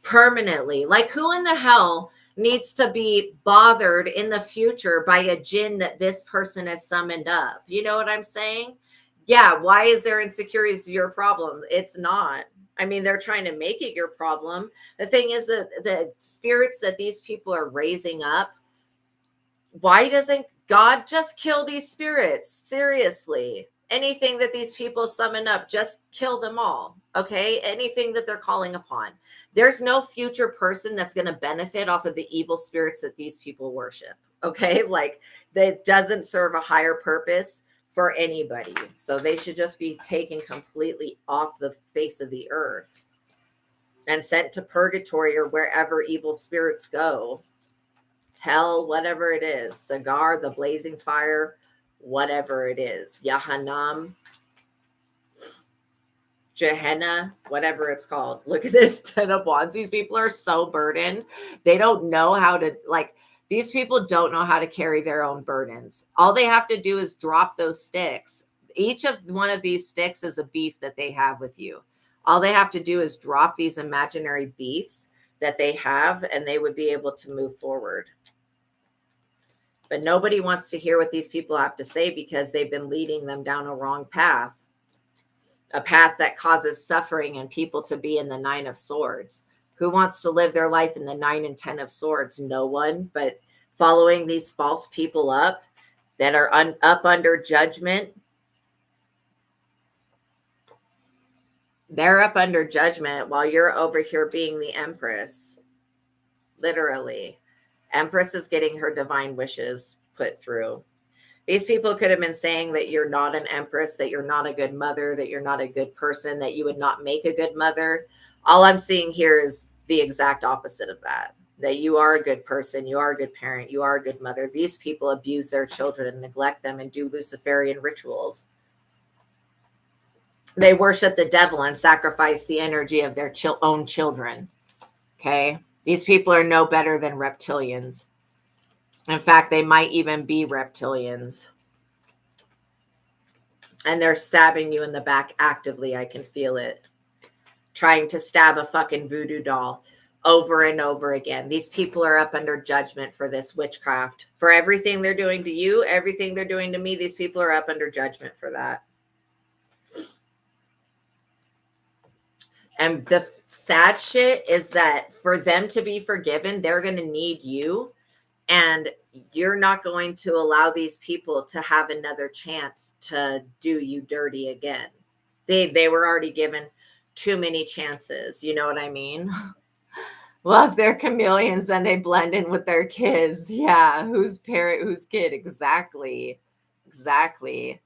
Speaker 1: permanently. Like, who in the hell needs to be bothered in the future by a jinn that this person has summoned up? You know what I'm saying? Yeah, why is their insecurities your problem? It's not. I mean, they're trying to make it your problem. The thing is that the spirits that these people are raising up, why doesn't God just kill these spirits? Seriously. Anything that these people summon up, just kill them all. Okay? Anything that they're calling upon. There's no future person that's going to benefit off of the evil spirits that these people worship. Okay? Like, that doesn't serve a higher purpose for anybody. So they should just be taken completely off the face of the earth and sent to purgatory or wherever evil spirits go. Hell, whatever it is, Sagar, the blazing fire, whatever it is, Yahanam, Gehenna, whatever it's called. Look at this 10 of Wands. These people are so burdened. They don't know how to, like, these people don't know how to carry their own burdens. All they have to do is drop those sticks. Each of one of these sticks is a beef that they have with you. All they have to do is drop these imaginary beefs that they have, and they would be able to move forward. But nobody wants to hear what these people have to say because they've been leading them down a wrong path, a path that causes suffering and people to be in the 9 of Swords. Who wants to live their life in the 9 and 10 of Swords? No one. But following these false people up that are up under judgment, they're up under judgment while you're over here being the Empress. Literally. Empress is getting her divine wishes put through. These people could have been saying that you're not an empress, that you're not a good mother, that you're not a good person, that you would not make a good mother. All I'm seeing here is the exact opposite of that, that you are a good person, you are a good parent, you are a good mother. These people abuse their children and neglect them and do Luciferian rituals. They worship the devil and sacrifice the energy of their own children. Okay? These people are no better than reptilians. In fact, they might even be reptilians. And they're stabbing you in the back actively. I can feel it. Trying to stab a fucking voodoo doll over and over again. These people are up under judgment for this witchcraft. For everything they're doing to you, everything they're doing to me, these people are up under judgment for that. And the sad shit is that for them to be forgiven, they're going to need you. And you're not going to allow these people to have another chance to do you dirty again. They were already given too many chances. You know what I mean? Well, if they're chameleons, then they blend in with their kids. Yeah. Who's parent, who's kid? Exactly. Exactly.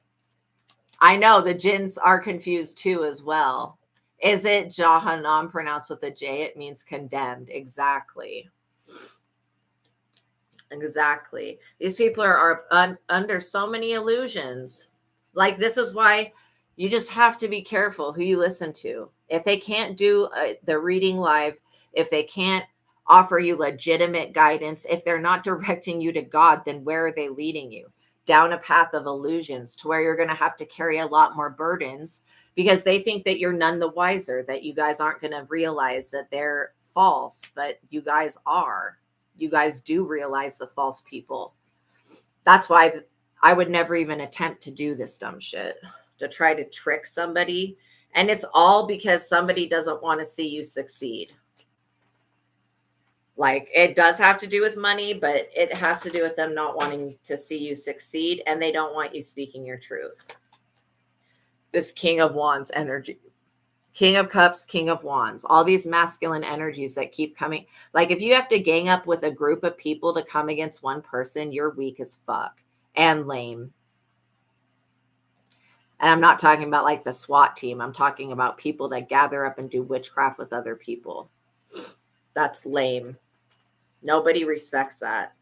Speaker 1: I know the jinns are confused too as well. Is it Jahannam pronounced with a J? It means condemned. Exactly. Exactly. These people are under so many illusions. Like, this is why you just have to be careful who you listen to. If they can't do the reading live, if they can't offer you legitimate guidance, if they're not directing you to God, then where are they leading you? Down a path of illusions to where you're going to have to carry a lot more burdens because they think that you're none the wiser, that you guys aren't going to realize that they're false, but you guys are. You guys do realize the false people. That's why I would never even attempt to do this dumb shit, to try to trick somebody. And it's all because somebody doesn't want to see you succeed. Like, it does have to do with money, but it has to do with them not wanting to see you succeed. And they don't want you speaking your truth. This King of Wands energy. King of Cups, King of Wands, all these masculine energies that keep coming. Like, if you have to gang up with a group of people to come against one person, you're weak as fuck and lame. And I'm not talking about like the SWAT team. I'm talking about people that gather up and do witchcraft with other people. That's lame. Nobody respects that.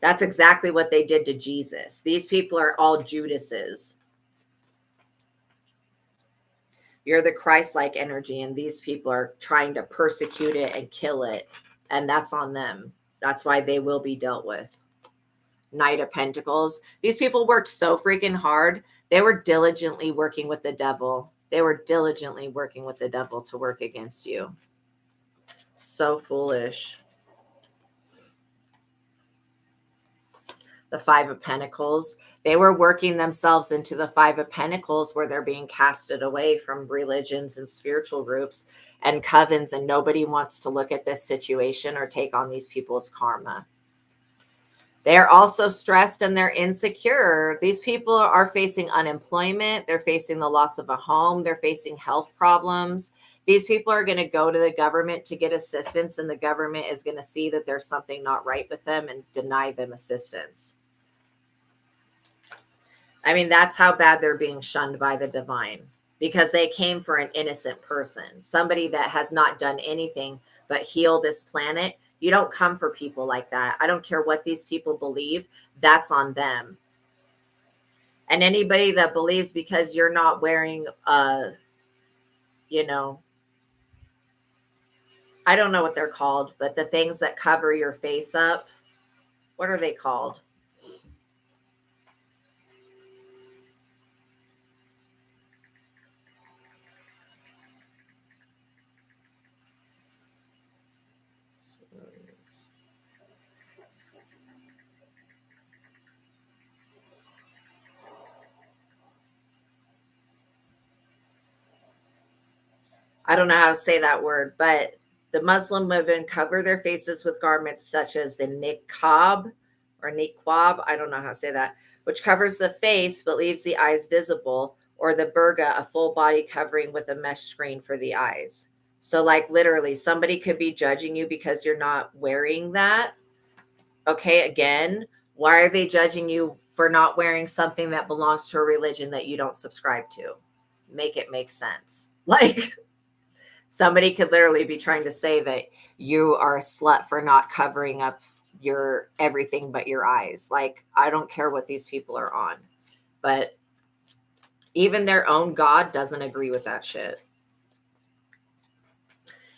Speaker 1: That's exactly what they did to Jesus. These people are all Judases. You're the Christ-like energy, and these people are trying to persecute it and kill it, and that's on them. That's why they will be dealt with. Knight of Pentacles. These people worked so freaking hard. They were diligently working with the devil. They were diligently working with the devil to work against you. So foolish. The Five of Pentacles. They were working themselves into the Five of Pentacles, where they're being casted away from religions and spiritual groups and covens, and nobody wants to look at this situation or take on these people's karma. They're also stressed and they're insecure. These people are facing unemployment. They're facing the loss of a home. They're facing health problems. These people are going to go to the government to get assistance, and the government is going to see that there's something not right with them and deny them assistance. I mean, that's how bad they're being shunned by the divine, because they came for an innocent person, somebody that has not done anything but heal this planet. You don't come for people like that. I don't care what these people believe. That's on them. And anybody that believes because you're not wearing, you know, I don't know what they're called, but the things that cover your face up, what are they called? I don't know how to say that word, but the Muslim women cover their faces with garments such as the niqab or niqab, I don't know how to say that, which covers the face but leaves the eyes visible, or the burqa, a full body covering with a mesh screen for the eyes. So, like, literally, somebody could be judging you because you're not wearing that. Okay, again, why are they judging you for not wearing something that belongs to a religion that you don't subscribe to? Make it make sense. Like, somebody could literally be trying to say that you are a slut for not covering up your everything but your eyes. Like, I don't care what these people are on, but even their own God doesn't agree with that shit.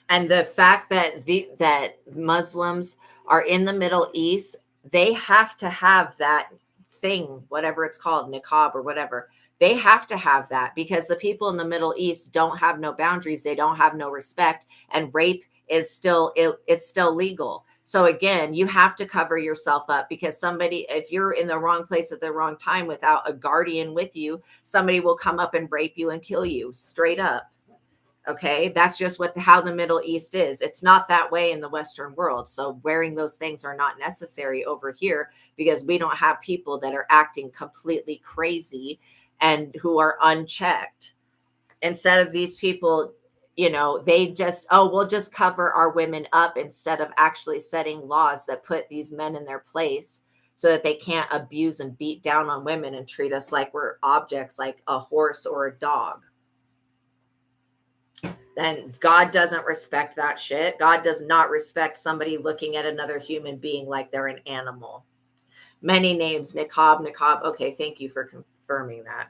Speaker 1: And the fact that that Muslims are in the Middle East, they have to have that thing, whatever it's called, niqab or whatever. They have to have that because the people in the Middle East don't have no boundaries. They don't have no respect, and rape is still, it's still legal. So again, you have to cover yourself up, because somebody, if you're in the wrong place at the wrong time without a guardian with you, somebody will come up and rape you and kill you straight up. Okay, that's just how the Middle East is. It's not that way in the Western world. So wearing those things are not necessary over here, because we don't have people that are acting completely crazy and who are unchecked. Instead of these people, you know, they just, oh, we'll just cover our women up, instead of actually setting laws that put these men in their place so that they can't abuse and beat down on women and treat us like we're objects, like a horse or a dog. Then God doesn't respect that shit. God does not respect somebody looking at another human being like they're an animal. Many names, niqab. Okay, thank you for confirming that.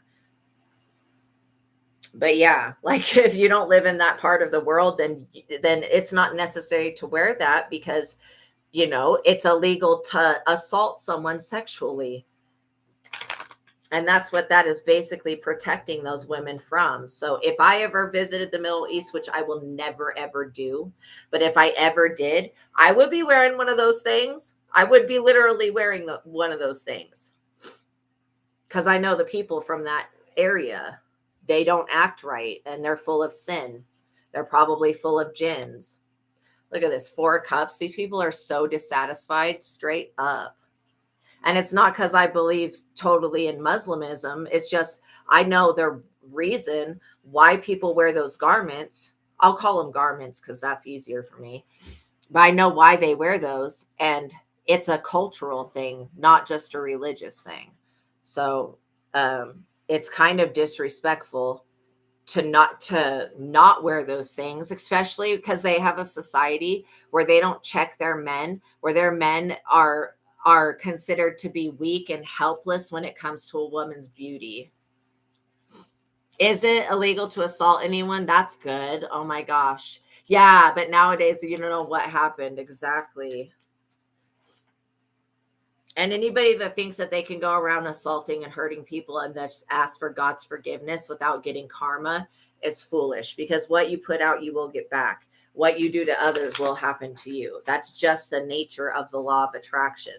Speaker 1: But yeah, like, if you don't live in that part of the world, then it's not necessary to wear that, because, you know, it's illegal to assault someone sexually. And that's what that is basically protecting those women from. So if I ever visited the Middle East, which I will never, ever do, but if I ever did, I would be wearing one of those things. I would be literally wearing one of those things, because I know the people from that area, they don't act right, and they're full of sin. They're probably full of jinns. Look at this, 4 cups. These people are so dissatisfied, straight up. And it's not because I believe totally in Muslimism. It's just, I know the reason why people wear those garments. I'll call them garments because that's easier for me. But I know why they wear those. And it's a cultural thing, not just a religious thing. So it's kind of disrespectful to not wear those things, especially because they have a society where they don't check their men, where their men are considered to be weak and helpless when it comes to a woman's beauty. Is it illegal to assault anyone? That's good. Oh my gosh. Yeah, but nowadays you don't know what happened exactly. And anybody that thinks that they can go around assaulting and hurting people and just ask for God's forgiveness without getting karma is foolish, because what you put out, you will get back. What you do to others will happen to you. That's just the nature of the law of attraction.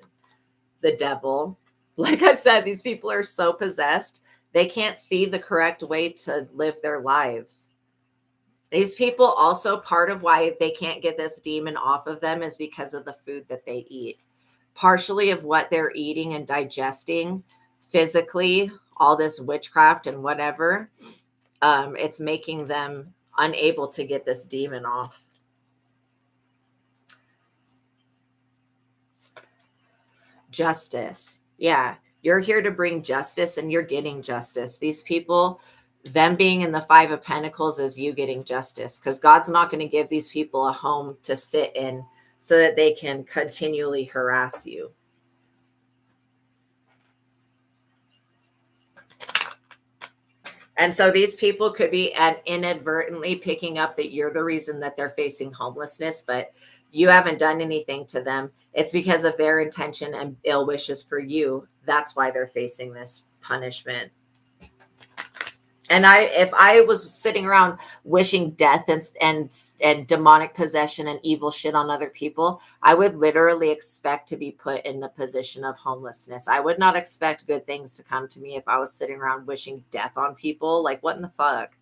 Speaker 1: The devil, like I said, these people are so possessed, they can't see the correct way to live their lives. These people also, part of why they can't get this demon off of them is because of the food that they eat. Partially of what they're eating and digesting physically, all this witchcraft and whatever, it's making them unable to get this demon off. Justice. Yeah, you're here to bring justice, and you're getting justice. These people, them being in the Five of Pentacles is you getting justice, because God's not going to give these people a home to sit in so that they can continually harass you. And so these people could be inadvertently picking up that you're the reason that they're facing homelessness, but you haven't done anything to them. It's because of their intention and ill wishes for you. That's why they're facing this punishment. And if I was sitting around wishing death and demonic possession and evil shit on other people, I would literally expect to be put in the position of homelessness. I would not expect good things to come to me if I was sitting around wishing death on people. Like, what in the fuck?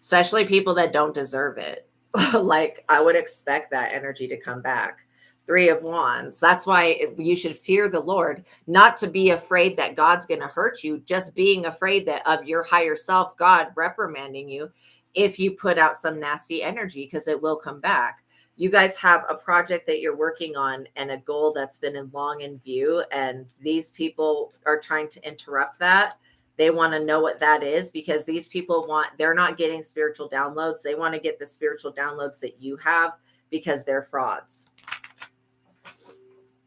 Speaker 1: Especially people that don't deserve it. Like, I would expect that energy to come back. Three of Wands. That's why you should fear the Lord, not to be afraid that God's going to hurt you, just being afraid that of your higher self, God reprimanding you if you put out some nasty energy, because it will come back. You guys have a project that you're working on and a goal that's been long in view, and these people are trying to interrupt that. They want to know what that is, because these people they're not getting spiritual downloads. They want to get the spiritual downloads that you have, because they're frauds.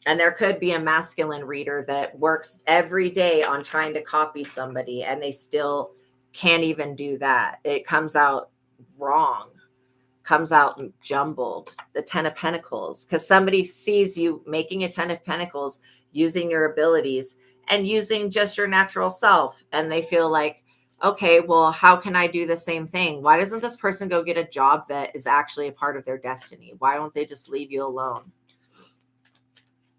Speaker 1: And there could be a masculine reader that works every day on trying to copy somebody, and they still can't even do that. It comes out wrong, comes out jumbled. The 10 of Pentacles, because somebody sees you making a 10 of Pentacles, using your abilities and using just your natural self. And they feel like, okay, well, how can I do the same thing? Why doesn't this person go get a job that is actually a part of their destiny? Why won't they just leave you alone?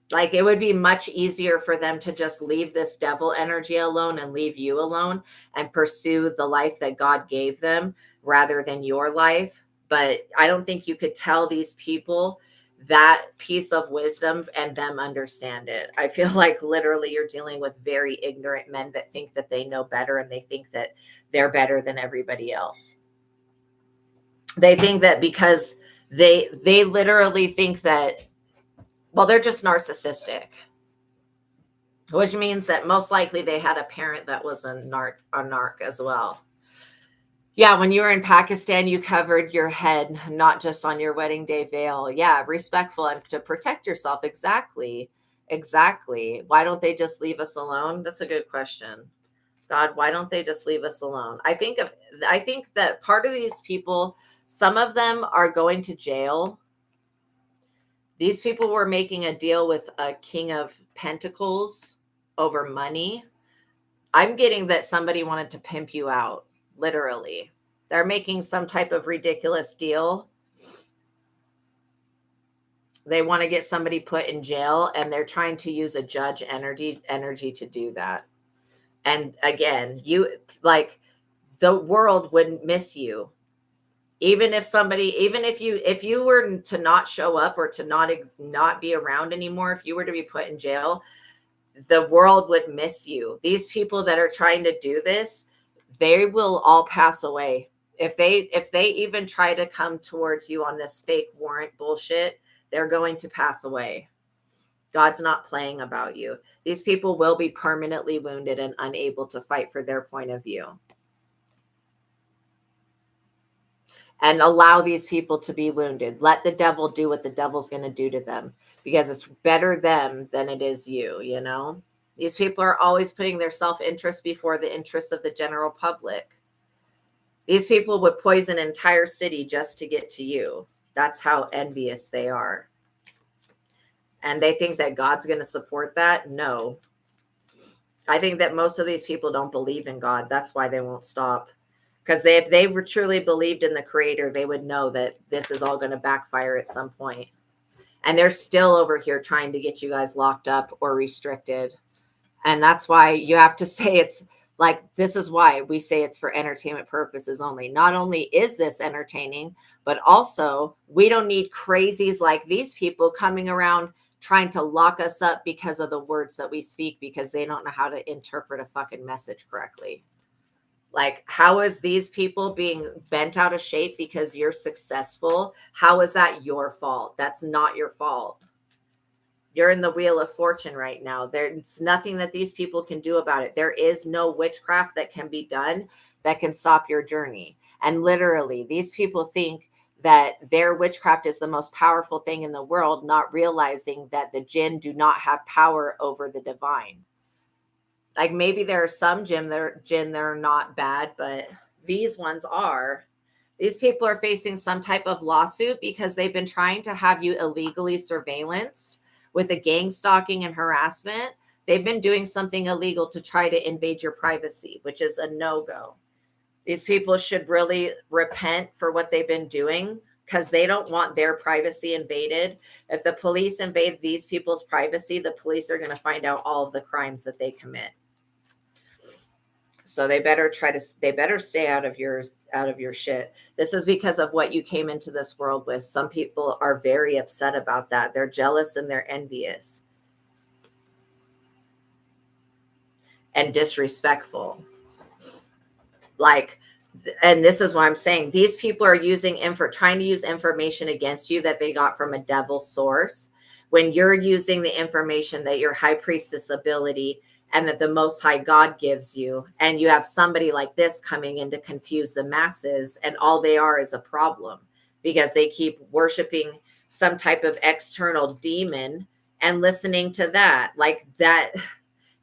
Speaker 1: Like, it would be much easier for them to just leave this devil energy alone and leave you alone and pursue the life that God gave them rather than your life. But I don't think you could tell these people that piece of wisdom and them understand it. I feel like literally you're dealing with very ignorant men that think that they know better, and they think that they're better than everybody else. They think that because they literally think that, well, they're just narcissistic, which means that most likely they had a parent that was a narc as well. Yeah, when you were in Pakistan, you covered your head, not just on your wedding day veil. Yeah, respectful and to protect yourself. Exactly. Why don't they just leave us alone? That's a good question. God, why don't they just leave us alone? I think that part of these people, some of them are going to jail. These people were making a deal with a King of Pentacles over money. I'm getting that somebody wanted to pimp you out, literally. They're making some type of ridiculous deal. They want to get somebody put in jail, and they're trying to use a judge energy to do that. And again, the world wouldn't miss you. Even if you were to not show up or to not be around anymore, if you were to be put in jail, the world would miss you. These people that are trying to do this, they will all pass away. If they even try to come towards you on this fake warrant bullshit, they're going to pass away. God's not playing about you. These people will be permanently wounded and unable to fight for their point of view. And allow these people to be wounded. Let the devil do what the devil's going to do to them, because it's better them than it is you, you know? These people are always putting their self-interest before the interests of the general public. These people would poison an entire city just to get to you. That's how envious they are. And they think that God's going to support that. No. I think that most of these people don't believe in God. That's why they won't stop. Because if they were truly believed in the creator, they would know that this is all going to backfire at some point. And they're still over here trying to get you guys locked up or restricted. And that's why you have to say it's like, this is why we say it's for entertainment purposes only. Not only is this entertaining, but also we don't need crazies like these people coming around trying to lock us up because of the words that we speak, because they don't know how to interpret a fucking message correctly. Like, how is these people being bent out of shape because you're successful? How is that your fault? That's not your fault. You're in the wheel of fortune right now. There's nothing that these people can do about it. There is no witchcraft that can be done that can stop your journey. And literally, these people think that their witchcraft is the most powerful thing in the world, not realizing that the jinn do not have power over the divine. Like, maybe there are some jinn that are not bad, but these ones are. These people are facing some type of lawsuit because they've been trying to have you illegally surveillanced with a gang stalking and harassment. They've been doing something illegal to try to invade your privacy, which is a no-go. These people should really repent for what they've been doing, because they don't want their privacy invaded. If the police invade these people's privacy, the police are going to find out all of the crimes that they commit. So they better stay out of your shit. This is because of what you came into this world with. Some people are very upset about that. They're jealous and they're envious and disrespectful. Like, and this is why I'm saying these people are trying to use information against you that they got from a devil source, when you're using the information that your high priestess ability and that the Most High God gives you, and you have somebody like this coming in to confuse the masses, and all they are is a problem because they keep worshiping some type of external demon and listening to that, like that.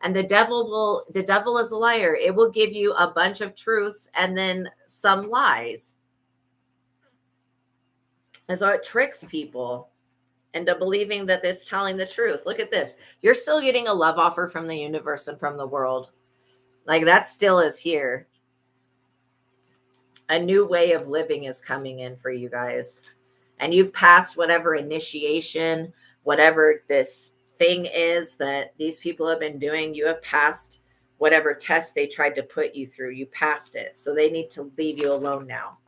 Speaker 1: And the devil is a liar. It will give you a bunch of truths and then some lies. And so it tricks people into believing that it's telling the truth. Look at this. You're still getting a love offer from the universe and from the world. Like, that still is here. A new way of living is coming in for you guys. And you've passed whatever initiation, whatever this thing is that these people have been doing. You have passed whatever test they tried to put you through. You passed it. So they need to leave you alone now.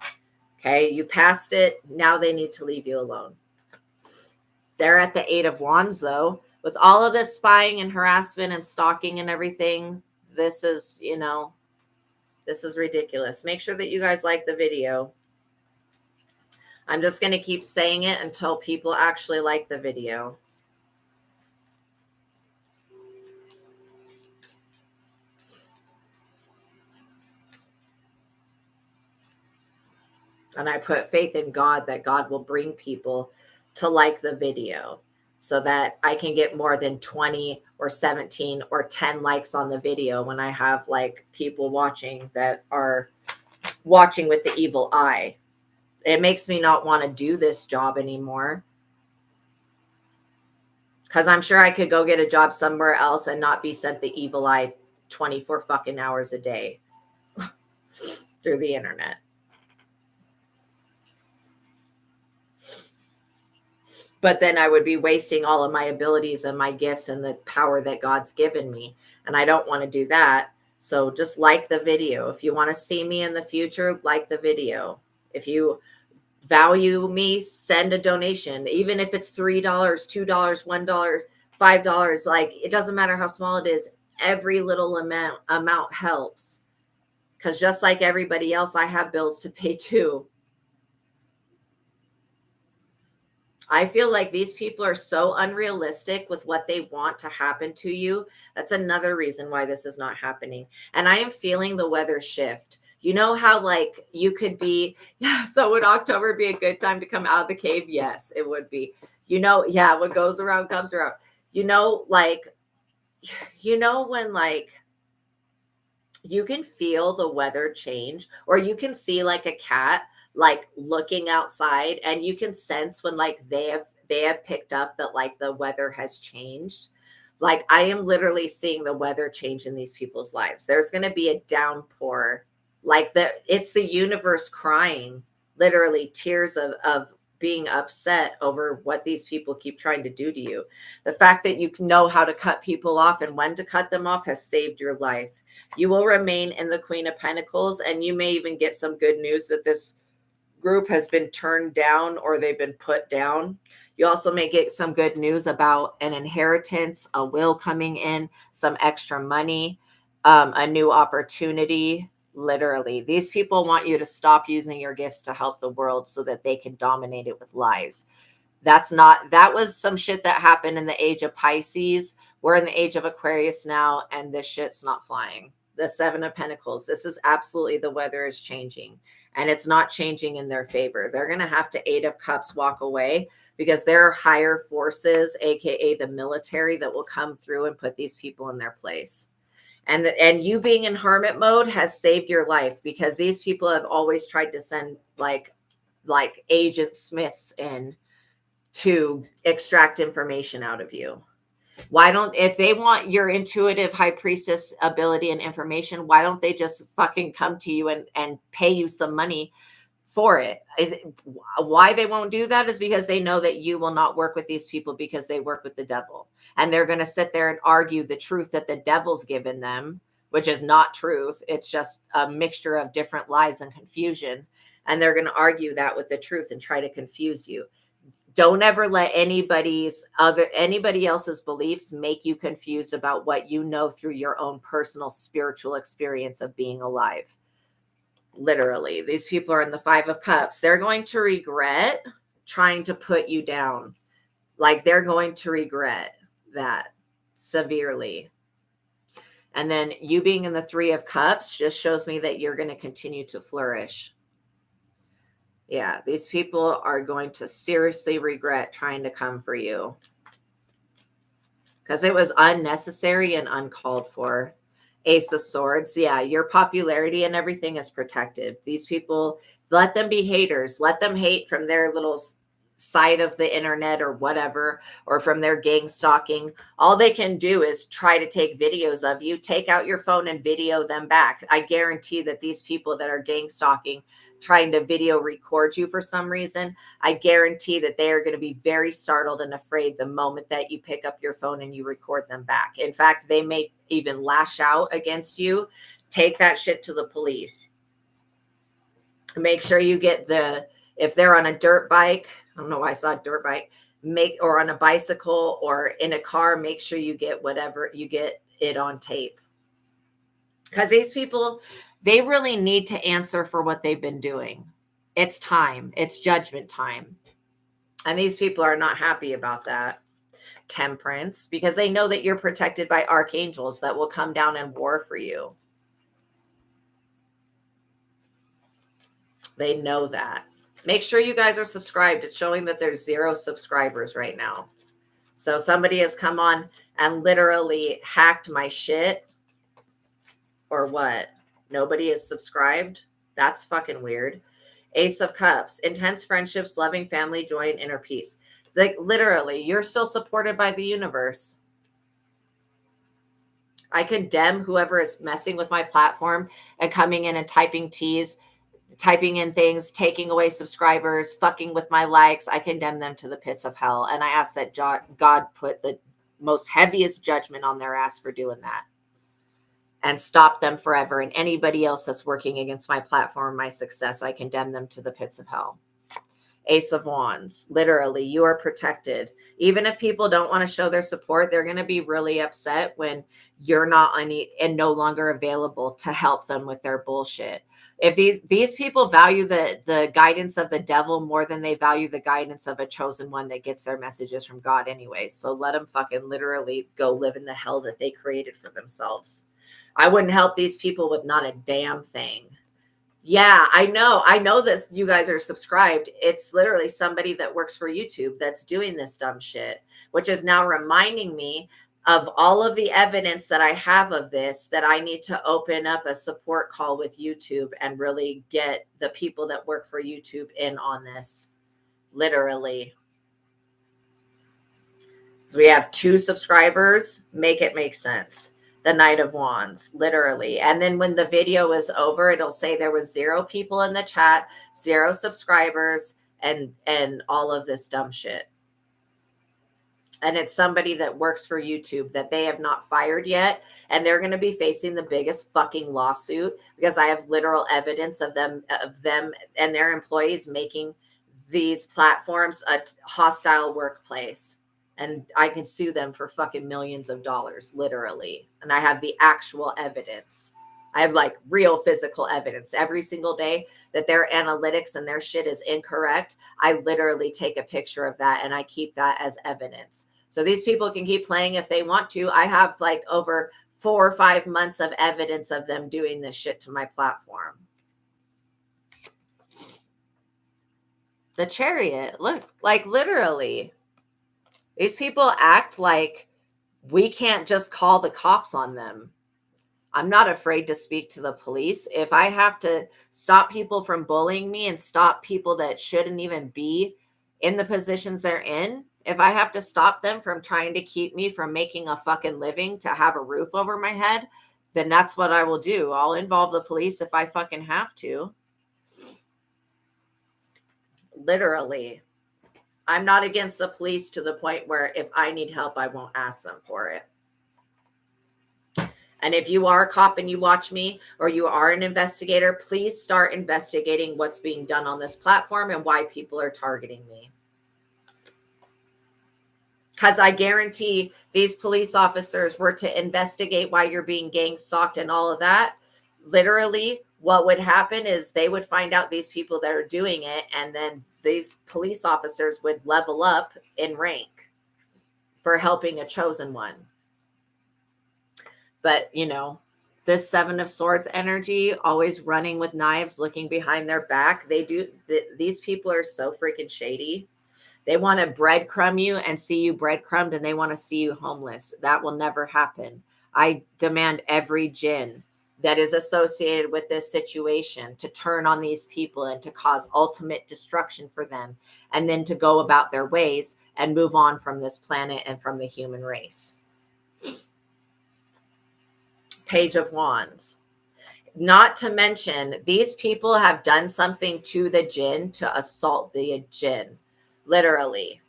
Speaker 1: Okay. You passed it. Now they need to leave you alone. They're at the 8 of Wands, though. With all of this spying and harassment and stalking and everything, this is, this is ridiculous. Make sure that you guys like the video. I'm just going to keep saying it until people actually like the video. And I put faith in God that God will bring people to like the video so that I can get more than 20 or 17 or 10 likes on the video when I have like people watching that are watching with the evil eye. It makes me not want to do this job anymore, because I'm sure I could go get a job somewhere else and not be sent the evil eye 24 fucking hours a day through the internet. But then I would be wasting all of my abilities and my gifts and the power that God's given me. And I don't want to do that. So just like the video. If you want to see me in the future, like the video. If you value me, send a donation. Even if it's $3, $2, $1, $5, like, it doesn't matter how small it is. Every little amount helps. Because just like everybody else, I have bills to pay too. I feel like these people are so unrealistic with what they want to happen to you. That's another reason why this is not happening. And I am feeling the weather shift. You know how, like, you could be, so would October be a good time to come out of the cave? Yes, it would be. Yeah, what goes around comes around. Like, when, like, you can feel the weather change, or you can see like a cat like looking outside, and you can sense when like they have picked up that like the weather has changed. Like I am literally seeing the weather change in these people's lives. There's going to be a downpour, like it's the universe crying, literally tears of being upset over what these people keep trying to do to you. The fact that you know how to cut people off and when to cut them off has saved your life. You will remain in the Queen of Pentacles, and you may even get some good news that this group has been turned down or they've been put down. You also may get some good news about an inheritance, a will coming in, some extra money, a new opportunity. Literally, these people want you to stop using your gifts to help the world so that they can dominate it with lies. That was some shit that happened in the age of Pisces. We're in the age of Aquarius now, and this shit's not flying. The Seven of Pentacles. This is absolutely, the weather is changing, and it's not changing in their favor. They're going to have to Eight of Cups walk away because there are higher forces, aka the military, that will come through and put these people in their place. And you being in hermit mode has saved your life, because these people have always tried to send like Agent Smiths in to extract information out of you. If they want your intuitive high priestess ability and information, why don't they just fucking come to you and pay you some money for it? Why they won't do that is because they know that you will not work with these people, because they work with the devil, and they're going to sit there and argue the truth that the devil's given them, which is not truth. It's just a mixture of different lies and confusion. And they're going to argue that with the truth and try to confuse you. Don't ever let anybody else's beliefs make you confused about what you know through your own personal spiritual experience of being alive. Literally, these people are in the Five of Cups. They're going to regret trying to put you down. Like they're going to regret that severely. And then you being in the Three of Cups just shows me that you're going to continue to flourish. Yeah, these people are going to seriously regret trying to come for you, because it was unnecessary and uncalled for. Ace of Swords. Yeah, your popularity and everything is protected. These people, let them be haters. Let them hate from their little side of the internet or whatever, or from their gang stalking. All they can do is try to take videos of you. Take out your phone and video them back. I guarantee that these people that are gang stalking, trying to video record you for some reason, I guarantee that they are going to be very startled and afraid the moment that you pick up your phone and you record them back. In fact, they may even lash out against you. Take that shit to the police. Make sure you get if they're on a dirt bike, I don't know why I saw a dirt bike, or on a bicycle or in a car, make sure you get it on tape. Because these people, they really need to answer for what they've been doing. It's time. It's judgment time. And these people are not happy about that. Temperance, because they know that you're protected by archangels that will come down and war for you. They know that. Make sure you guys are subscribed. It's showing that there's 0 subscribers right now. So somebody has come on and literally hacked my shit. Or what? Nobody is subscribed? That's fucking weird. Ace of Cups. Intense friendships, loving family, joy, and inner peace. Like literally, you're still supported by the universe. I condemn whoever is messing with my platform and coming in and typing T's, typing in things, taking away subscribers, fucking with my likes. I condemn them to the pits of hell. And I ask that God put the most heaviest judgment on their ass for doing that, and stop them forever. And anybody else that's working against my platform, my success, I condemn them to the pits of hell. Ace of Wands. Literally, you are protected. Even if people don't want to show their support, they're going to be really upset when you're not and no longer available to help them with their bullshit. If these people value the guidance of the devil more than they value the guidance of a chosen one that gets their messages from God anyway. So let them fucking literally go live in the hell that they created for themselves. I wouldn't help these people with not a damn thing. Yeah, I know this. You guys are subscribed. It's literally somebody that works for YouTube that's doing this dumb shit, which is now reminding me of all of the evidence that I have of this, that I need to open up a support call with YouTube and really get the people that work for YouTube in on this. Literally. So we have 2 subscribers. Make it make sense. The Knight of Wands, literally. And then when the video is over, it'll say there was 0 people in the chat, 0 subscribers, and all of this dumb shit. And it's somebody that works for YouTube that they have not fired yet. And they're going to be facing the biggest fucking lawsuit because I have literal evidence of them and their employees making these platforms a hostile workplace. And I can sue them for fucking millions of dollars, literally. And I have the actual evidence. I have like real physical evidence every single day that their analytics and their shit is incorrect. I literally take a picture of that and I keep that as evidence. So these people can keep playing if they want to. I have like over 4 or 5 months of evidence of them doing this shit to my platform. The Chariot, look, like literally. These people act like we can't just call the cops on them. I'm not afraid to speak to the police. If I have to stop people from bullying me and stop people that shouldn't even be in the positions they're in, if I have to stop them from trying to keep me from making a fucking living to have a roof over my head, then that's what I will do. I'll involve the police if I fucking have to. Literally. I'm not against the police to the point where if I need help, I won't ask them for it. And if you are a cop and you watch me or you are an investigator, please start investigating what's being done on this platform and why people are targeting me. Because I guarantee these police officers were to investigate why you're being gang stalked and all of that. Literally, what would happen is they would find out these people that are doing it, and then these police officers would level up in rank for helping a chosen one. But, you know, this 7 of Swords energy, always running with knives, looking behind their back. These people are so freaking shady. They want to breadcrumb you and see you breadcrumbed, and they want to see you homeless. That will never happen. I demand every jinn that is associated with this situation to turn on these people and to cause ultimate destruction for them, and then to go about their ways and move on from this planet and from the human race. Page of Wands. Not to mention, these people have done something to the jinn to assault the jinn. Literally.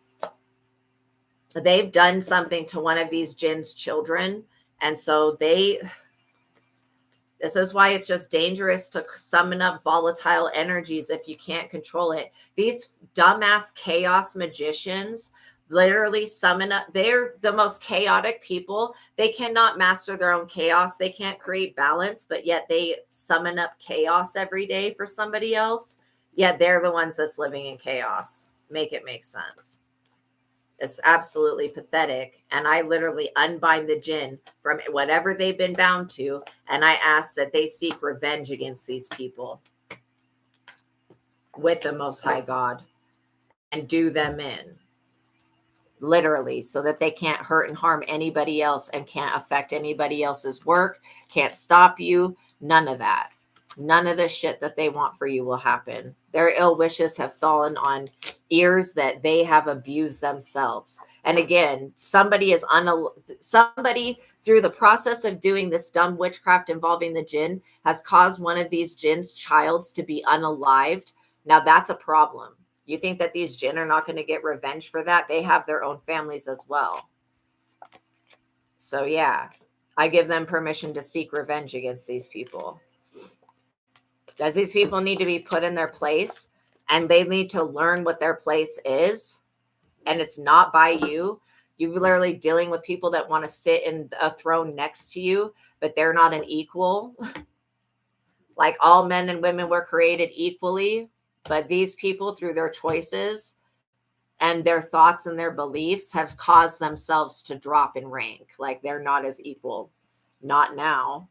Speaker 1: They've done something to one of these jinn's children. And so this is why it's just dangerous to summon up volatile energies if you can't control it. These dumbass chaos magicians literally summon up. They're the most chaotic people. They cannot master their own chaos. They can't create balance, but yet they summon up chaos every day for somebody else. Yet they're the ones that's living in chaos. Make it make sense. It's absolutely pathetic. And I literally unbind the jinn from whatever they've been bound to. And I ask that they seek revenge against these people with the Most High God and do them in. Literally, so that they can't hurt and harm anybody else and can't affect anybody else's work, can't stop you. None of that. None of the shit that they want for you will happen. Their ill wishes have fallen on ears that they have abused themselves. And again, somebody through the process of doing this dumb witchcraft involving the jinn has caused one of these jinn's childs to be unalived. Now that's a problem. You think that these jinn are not going to get revenge for that? They have their own families as well. So yeah, I give them permission to seek revenge against these people. Because these people need to be put in their place, and they need to learn what their place is. And it's not by you. You're literally dealing with people that want to sit in a throne next to you, but they're not an equal. Like all men and women were created equally. But these people, through their choices and their thoughts and their beliefs, have caused themselves to drop in rank. Like they're not as equal. Not now.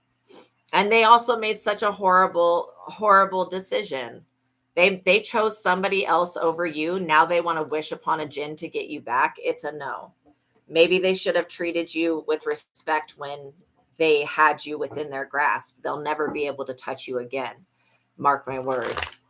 Speaker 1: And they also made such a horrible, horrible decision. They chose somebody else over you. Now they want to wish upon a jinn to get you back. It's a no. Maybe they should have treated you with respect when they had you within their grasp. They'll never be able to touch you again. Mark my words.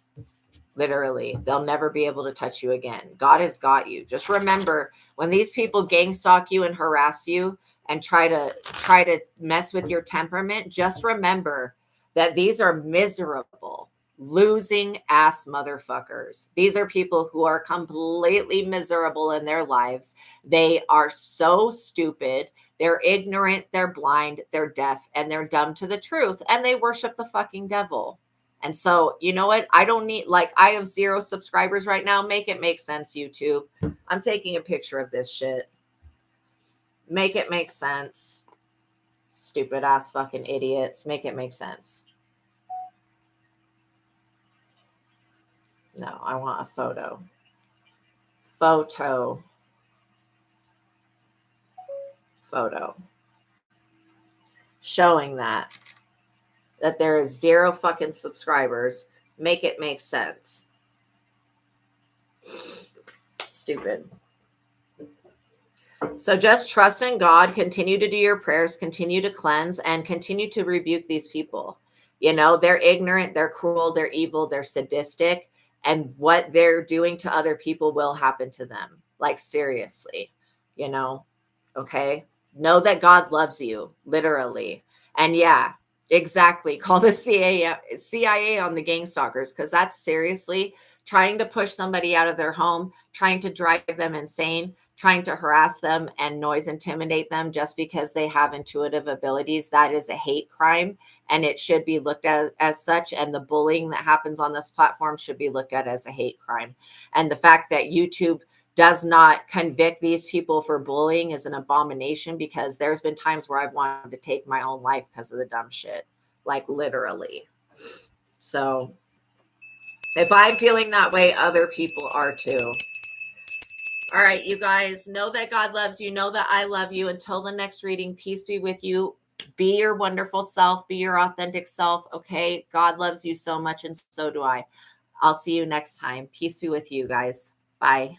Speaker 1: Literally, they'll never be able to touch you again. God has got you. Just remember, when these people gang stalk you and harass you and try to mess with your temperament, just remember that these are miserable, losing ass motherfuckers. These are people who are completely miserable in their lives. They are so stupid. They're ignorant, they're blind, they're deaf, and they're dumb to the truth. And they worship the fucking devil. And so, you know what? I don't need, like, I have 0 subscribers right now. Make it make sense, YouTube. I'm taking a picture of this shit. Make it make sense. Stupid ass fucking idiots. Make it make sense. No, I want a photo. Photo. Showing that there is 0 fucking subscribers. Make it make sense. Stupid. So just trust in God, continue to do your prayers, continue to cleanse, and continue to rebuke these people. You know, they're ignorant, they're cruel, they're evil, they're sadistic, and what they're doing to other people will happen to them. Like, seriously, you know, okay? Know that God loves you, literally. And yeah, exactly. Call the CIA on the gang stalkers, because that's seriously trying to push somebody out of their home, trying to drive them insane, trying to harass them and noise intimidate them just because they have intuitive abilities. That is a hate crime, and it should be looked at as such. And the bullying that happens on this platform should be looked at as a hate crime. And the fact that YouTube does not convict these people for bullying is an abomination, because there's been times where I've wanted to take my own life because of the dumb shit, like literally. So if I'm feeling that way, other people are too. All right, you guys, know that God loves you. Know that I love you. Until the next reading, peace be with you. Be your wonderful self. Be your authentic self. Okay? God loves you so much, and so do I. I'll see you next time. Peace be with you guys. Bye.